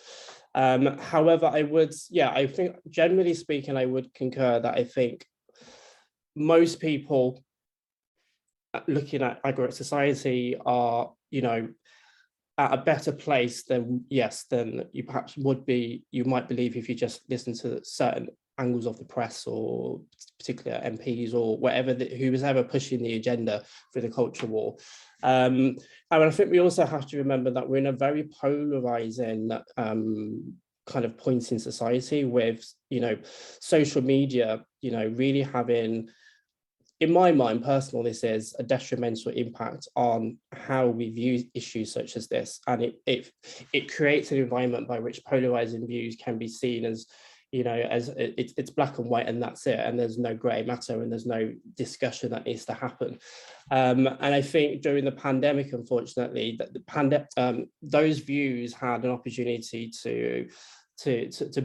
However, I think generally speaking, I would concur that I think most people looking at aggregate society are, at a better place than you perhaps you might believe if you just listen to certain angles of the press or particular MPs or whatever, who was ever pushing the agenda for the culture war. And I think we also have to remember that we're in a very polarizing kind of point in society with, social media, really having in my mind, personal, this is a detrimental impact on how we view issues such as this, and it creates an environment by which polarizing views can be seen as, you know, as it's black and white and that's it, and there's no grey matter and there's no discussion that needs to happen. And I think during the pandemic, unfortunately, that those views had an opportunity to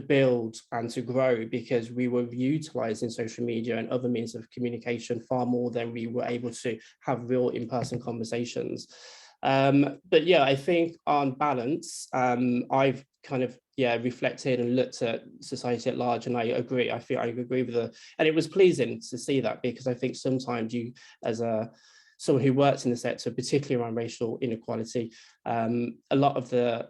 build and to grow, because we were utilizing social media and other means of communication far more than we were able to have real in-person conversations. But yeah, I think on balance, I've kind of reflected and looked at society at large, and I agree. I feel I agree with and it was pleasing to see that, because I think sometimes you, as someone who works in the sector, particularly around racial inequality, a lot of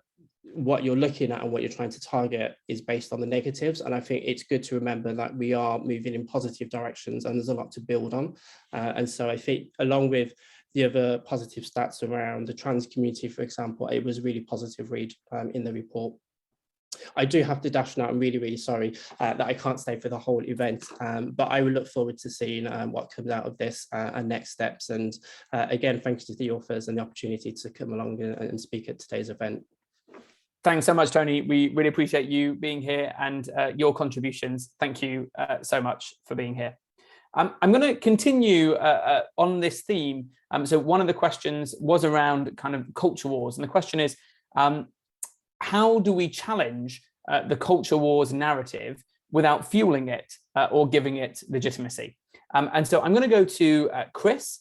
what you're looking at and what you're trying to target is based on the negatives. And I think it's good to remember that we are moving in positive directions and there's a lot to build on. And so I think, along with the other positive stats around the trans community, for example, it was a really positive read in the report. I do have to dash now. I'm really, really sorry that I can't stay for the whole event, but I will look forward to seeing what comes out of this and next steps. And again, thank you to the authors and the opportunity to come along and speak at today's event. Thanks so much, Tony. We really appreciate you being here and your contributions. Thank you so much for being here. I'm going to continue on this theme. So one of the questions was around kind of culture wars. And the question is, how do we challenge the culture wars narrative without fueling it or giving it legitimacy? And so I'm going to go to Chris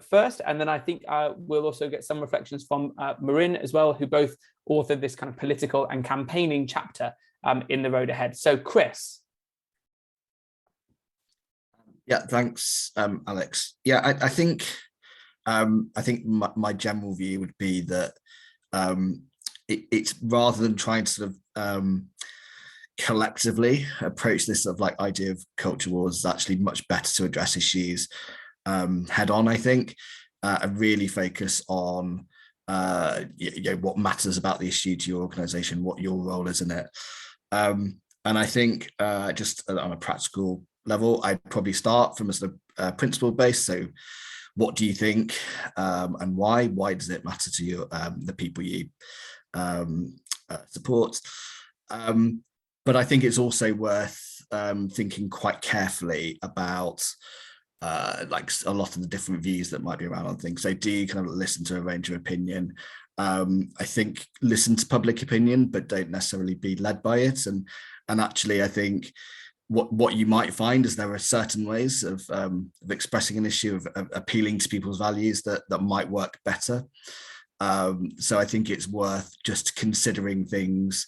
first, and then I think we'll also get some reflections from Marin as well, who both authored this kind of political and campaigning chapter in The Road Ahead. So Chris. Yeah, thanks, Alex. Yeah, I think my general view would be that it's, rather than trying to sort of collectively approach this sort of like idea of culture wars, is actually much better to address issues head on, I think, and really focus on what matters about the issue to your organization, what your role is in it. And I think just on a practical level, I'd probably start from a sort of principle base. So what do you think and why? Why does it matter to you, the people you support? But I think it's also worth thinking quite carefully about like a lot of the different views that might be around on things. So do kind of listen to a range of opinion. I think listen to public opinion, but don't necessarily be led by it. And actually, I think what you might find is there are certain ways of expressing an issue, of appealing to people's values that might work better. So I think it's worth just considering things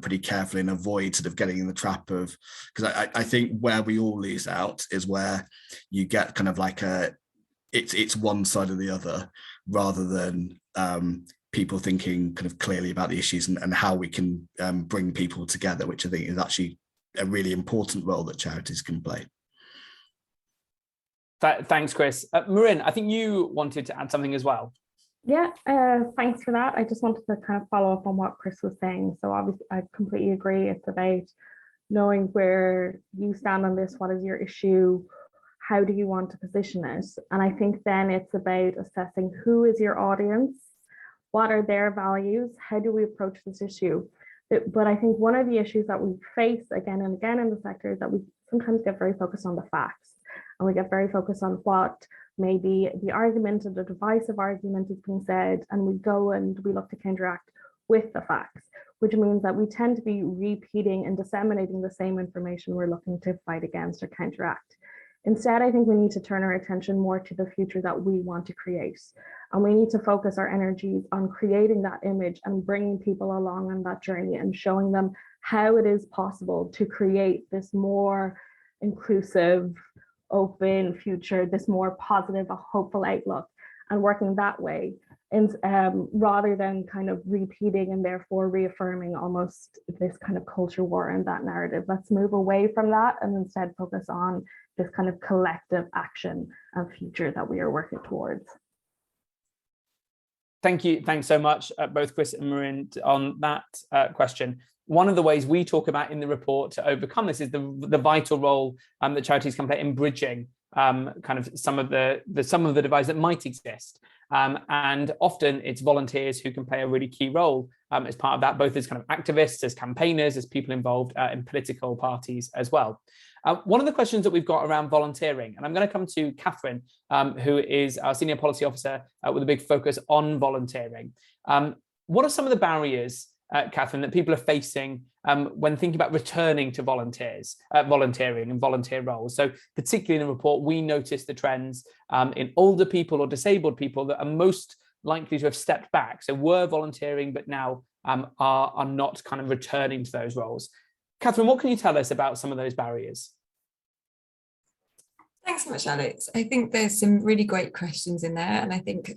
pretty carefully and avoid sort of getting in the trap of, because I think where we all lose out is where you get kind of like it's one side or the other, rather than people thinking kind of clearly about the issues and how we can bring people together, which I think is actually a really important role that charities can play. Thanks, Chris. Marin, I think you wanted to add something as well. Yeah, thanks for that. I just wanted to kind of follow up on what Chris was saying. So obviously, I completely agree. It's about knowing where you stand on this. What is your issue? How do you want to position it? And I think then it's about assessing who is your audience, what are their values, how do we approach this issue? But I think one of the issues that we face again and again in the sector is that we sometimes get very focused on the facts, and we get very focused on what maybe the argument or the divisive argument is being said, and we go and we look to counteract with the facts, which means that we tend to be repeating and disseminating the same information we're looking to fight against or counteract. Instead, I think we need to turn our attention more to the future that we want to create. And we need to focus our energies on creating that image and bringing people along on that journey and showing them how it is possible to create this more inclusive, open future, this more positive, a hopeful outlook, and working that way. And rather than kind of repeating and therefore reaffirming almost this kind of culture war and that narrative. Let's move away from that and instead focus on this kind of collective action and future that we are working towards. Thank you. Thanks so much, both Chris and Marin, on that question. One of the ways we talk about in the report to overcome this is the vital role that charities can play in bridging kind of some of the divides that might exist. And often it's volunteers who can play a really key role as part of that, both as kind of activists, as campaigners, as people involved in political parties as well. One of the questions that we've got around volunteering, and I'm going to come to Catherine, who is our Senior Policy Officer with a big focus on volunteering. What are some of the barriers, Catherine, that people are facing when thinking about returning to volunteering and volunteer roles? So particularly in the report, we noticed the trends in older people or disabled people that are most likely to have stepped back. So were volunteering, but now are not kind of returning to those roles. Catherine, what can you tell us about some of those barriers? Thanks so much, Alex. I think there's some really great questions in there, and I think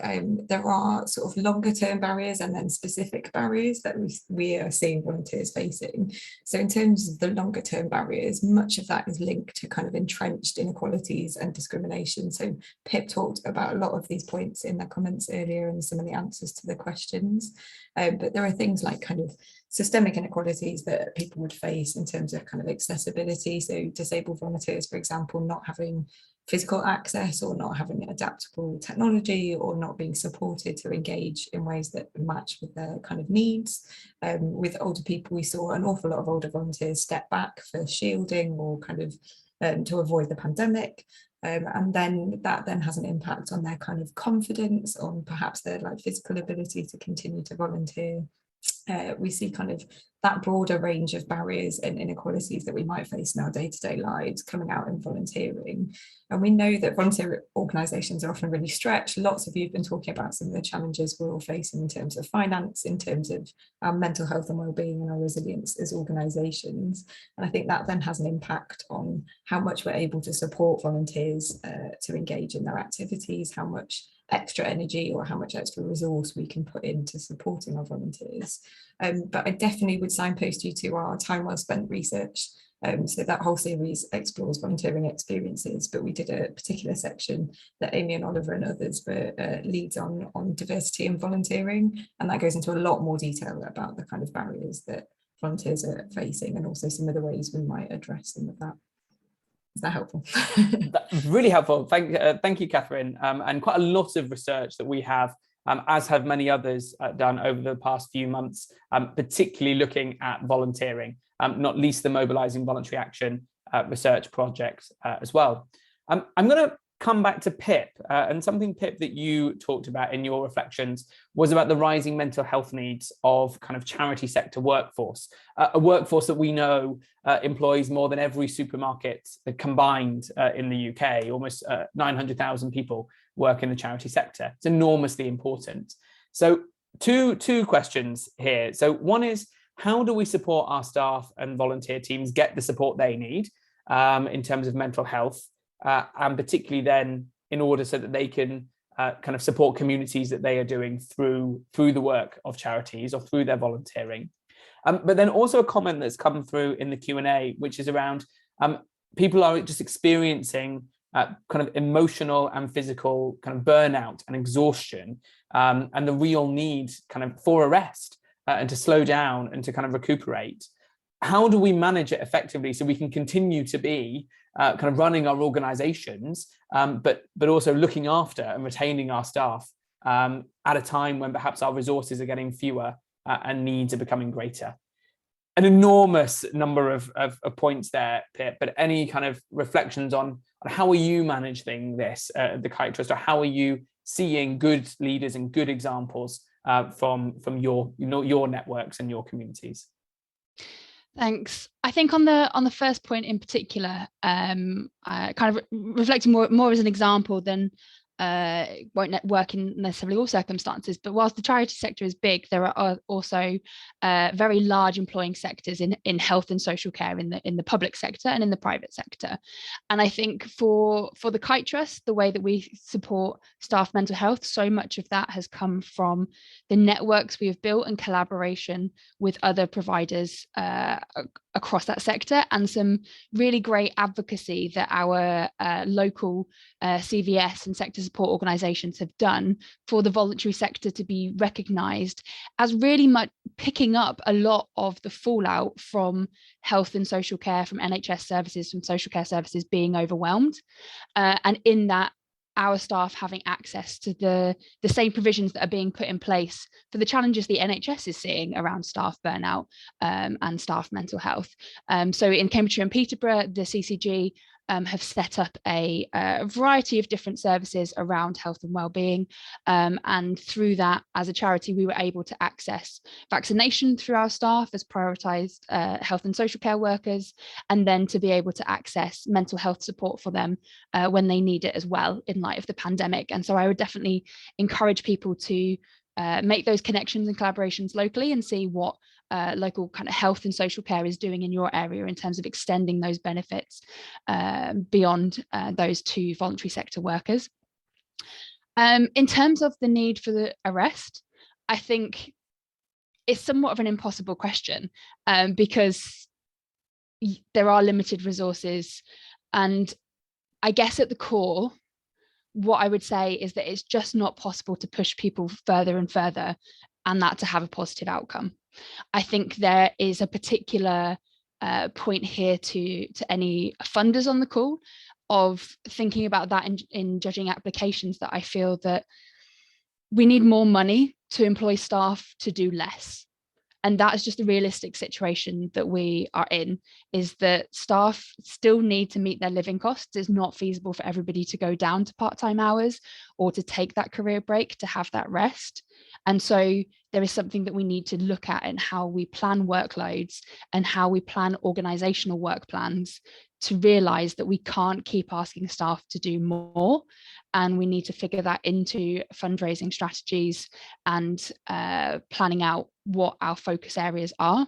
there are sort of longer term barriers and then specific barriers that we are seeing volunteers facing. So in terms of the longer term barriers, much of that is linked to kind of entrenched inequalities and discrimination. So Pip talked about a lot of these points in their comments earlier and some of the answers to the questions. But there are things like kind of systemic inequalities that people would face in terms of kind of accessibility. So disabled volunteers, for example, not having physical access or not having adaptable technology or not being supported to engage in ways that match with their kind of needs. With older people, we saw an awful lot of older volunteers step back for shielding or kind of to avoid the pandemic. And then that then has an impact on their kind of confidence, on perhaps their like physical ability to continue to volunteer. We see kind of that broader range of barriers and inequalities that we might face in our day-to-day lives coming out in volunteering. And we know that volunteer organisations are often really stretched. Lots of you have been talking about some of the challenges we're all facing in terms of finance, in terms of our mental health and wellbeing and our resilience as organisations. And I think that then has an impact on how much we're able to support volunteers to engage in their activities, how much extra energy or how much extra resource we can put into supporting our volunteers. But I definitely would signpost you to our time well spent research. So that whole series explores volunteering experiences, but we did a particular section that Amy and Oliver and others were leads on diversity and volunteering, and that goes into a lot more detail about the kind of barriers that volunteers are facing and also some of the ways we might address some of that. Is that helpful? That's really helpful. Thank you, Catherine. And quite a lot of research that we have, as have many others done over the past few months, particularly looking at volunteering, not least the Mobilising Voluntary Action research project as well. I'm going to come back to Pip, and something, Pip, that you talked about in your reflections was about the rising mental health needs of kind of charity sector workforce, a workforce that we know employs more than every supermarket combined in the UK. Almost 900,000 people work in the charity sector. It's enormously important. So two questions here. So one is, how do we support our staff and volunteer teams get the support they need in terms of mental health? And particularly then in order so that they can kind of support communities that they are doing through the work of charities or through their volunteering. But then also a comment that's come through in the Q&A, which is around people are just experiencing kind of emotional and physical kind of burnout and exhaustion, and the real need kind of for a rest and to slow down and to kind of recuperate. How do we manage it effectively so we can continue to be kind of running our organizations, but also looking after and retaining our staff at a time when perhaps our resources are getting fewer and needs are becoming greater? An enormous number of points there, Pip, but any kind of reflections on how are you managing this, the Kite Trust, or how are you seeing good leaders and good examples from your networks and your communities? Thanks. I think on the first point in particular, kind of reflecting more as an example than won't work in necessarily all circumstances, but whilst the charity sector is big, there are also very large employing sectors in health and social care in the public sector and in the private sector. And I think for the Kite Trust, the way that we support staff mental health, so much of that has come from the networks we have built and collaboration with other providers across that sector, and some really great advocacy that our local CVS and sector support organisations have done for the voluntary sector to be recognised as really much picking up a lot of the fallout from health and social care, from NHS services, from social care services being overwhelmed. And in that, our staff having access to the same provisions that are being put in place for the challenges the NHS is seeing around staff burnout and staff mental health. So in Cambridgeshire and Peterborough, the CCG have set up a variety of different services around health and wellbeing. And through that, as a charity, we were able to access vaccination through our staff as prioritised health and social care workers, and then to be able to access mental health support for them when they need it as well in light of the pandemic. And so I would definitely encourage people to make those connections and collaborations locally and see what local kind of health and social care is doing in your area in terms of extending those benefits beyond those to voluntary sector workers. In terms of the need for the arrest, I think it's somewhat of an impossible question because there are limited resources. And I guess at the core, what I would say is that it's just not possible to push people further and further and that to have a positive outcome. I think there is a particular point here to any funders on the call of thinking about that in judging applications, that I feel that we need more money to employ staff to do less. And that is just a realistic situation that we are in, is that staff still need to meet their living costs. It's not feasible for everybody to go down to part-time hours or to take that career break to have that rest. And so there is something that we need to look at in how we plan workloads and how we plan organisational work plans to realise that we can't keep asking staff to do more. And we need to figure that into fundraising strategies and planning out what our focus areas are.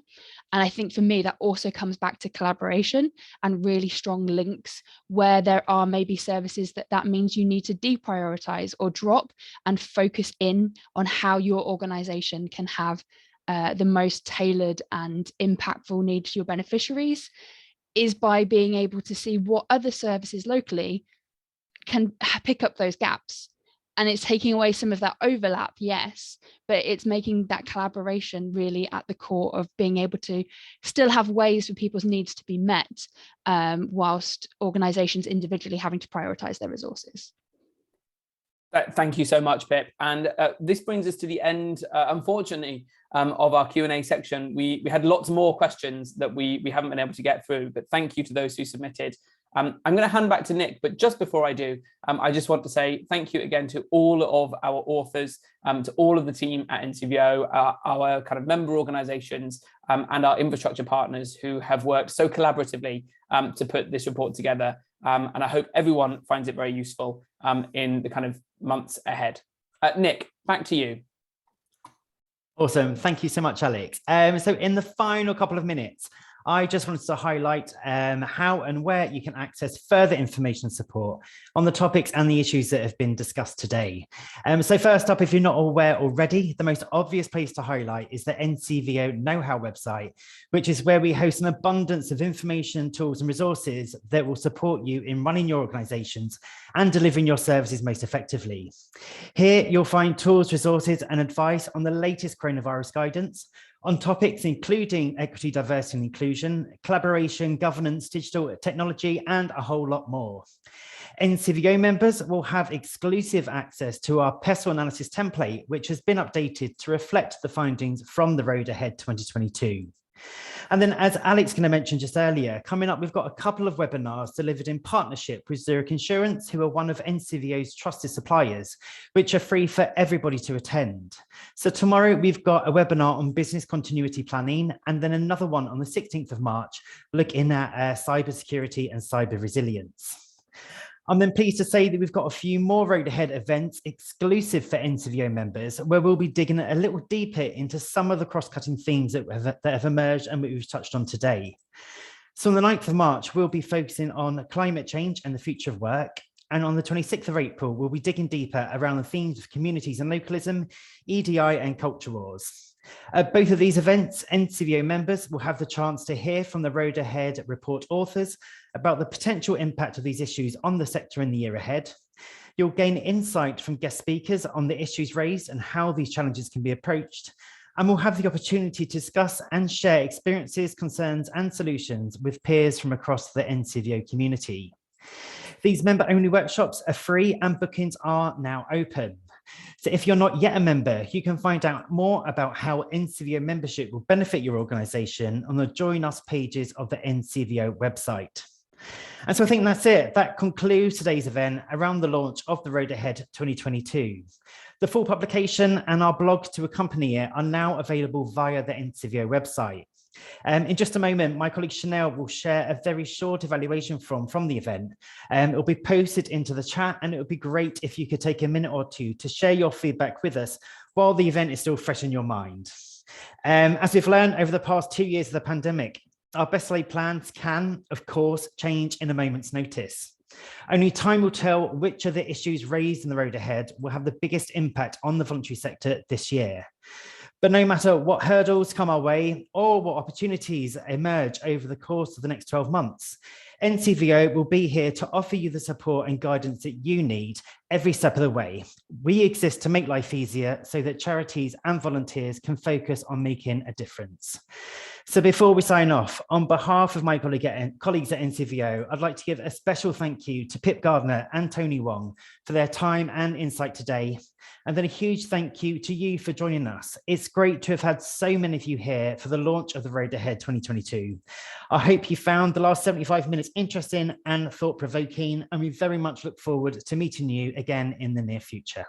And I think for me, that also comes back to collaboration and really strong links where there are maybe services that means you need to deprioritise or drop and focus in on how your organisation can have the most tailored and impactful need to your beneficiaries, is by being able to see what other services locally can pick up those gaps. And it's taking away some of that overlap, yes, but it's making that collaboration really at the core of being able to still have ways for people's needs to be met, whilst organisations individually having to prioritise their resources. Thank you so much, Pip. And this brings us to the end, unfortunately, of our Q&A section. We had lots more questions that we haven't been able to get through, but thank you to those who submitted. I'm going to hand back to Nick, but just before I do, I just want to say thank you again to all of our authors, to all of the team at NCVO, our kind of member organisations, and our infrastructure partners who have worked so collaboratively to put this report together. And I hope everyone finds it very useful in the kind of months ahead. Nick, back to you. Awesome. Thank you so much, Alex. So in the final couple of minutes, I just wanted to highlight how and where you can access further information and support on the topics and the issues that have been discussed today. So first up, if you're not aware already, the most obvious place to highlight is the NCVO Know-How website, which is where we host an abundance of information, tools and resources that will support you in running your organisations and delivering your services most effectively. Here, you'll find tools, resources and advice on the latest coronavirus guidance, on topics including equity, diversity and inclusion, collaboration, governance, digital technology, and a whole lot more. NCVO members will have exclusive access to our PESTLE analysis template, which has been updated to reflect the findings from the Road Ahead 2022. And then, as Alex kind of mentioned just earlier, coming up, we've got a couple of webinars delivered in partnership with Zurich Insurance, who are one of NCVO's trusted suppliers, which are free for everybody to attend. So tomorrow, we've got a webinar on business continuity planning, and then another one on the 16th of March, looking at cybersecurity and cyber resilience. I'm then pleased to say that we've got a few more Road Ahead events exclusive for NCVO members, where we'll be digging a little deeper into some of the cross-cutting themes that have emerged and we've touched on today. So on the 9th of March, we'll be focusing on climate change and the future of work. And on the 26th of April, we'll be digging deeper around the themes of communities and localism, EDI and culture wars. At both of these events, NCVO members will have the chance to hear from the Road Ahead report authors about the potential impact of these issues on the sector in the year ahead. You'll gain insight from guest speakers on the issues raised and how these challenges can be approached. and we'll have the opportunity to discuss and share experiences, concerns and solutions with peers from across the NCVO community. These member-only workshops are free and bookings are now open. So if you're not yet a member, you can find out more about how NCVO membership will benefit your organisation on the Join Us pages of the NCVO website. And so I think that's it. That concludes today's event around the launch of the Road Ahead 2022. The full publication and our blog to accompany it are now available via the NCVO website. In just a moment, my colleague Chanel will share a very short evaluation from the event. It will be posted into the chat, and it would be great if you could take a minute or two to share your feedback with us while the event is still fresh in your mind. As we've learned over the past 2 years of the pandemic, our best laid plans can, of course, change in a moment's notice. Only time will tell which of the issues raised in the road ahead will have the biggest impact on the voluntary sector this year. But no matter what hurdles come our way or what opportunities emerge over the course of the next 12 months, NCVO will be here to offer you the support and guidance that you need every step of the way. We exist to make life easier so that charities and volunteers can focus on making a difference. So before we sign off, on behalf of my colleagues at NCVO, I'd like to give a special thank you to Pip Gardner and Tony Wong for their time and insight today. And then a huge thank you to you for joining us. It's great to have had so many of you here for the launch of the Road Ahead 2022. I hope you found the last 75 minutes interesting and thought-provoking, and we very much look forward to meeting you again in the near future.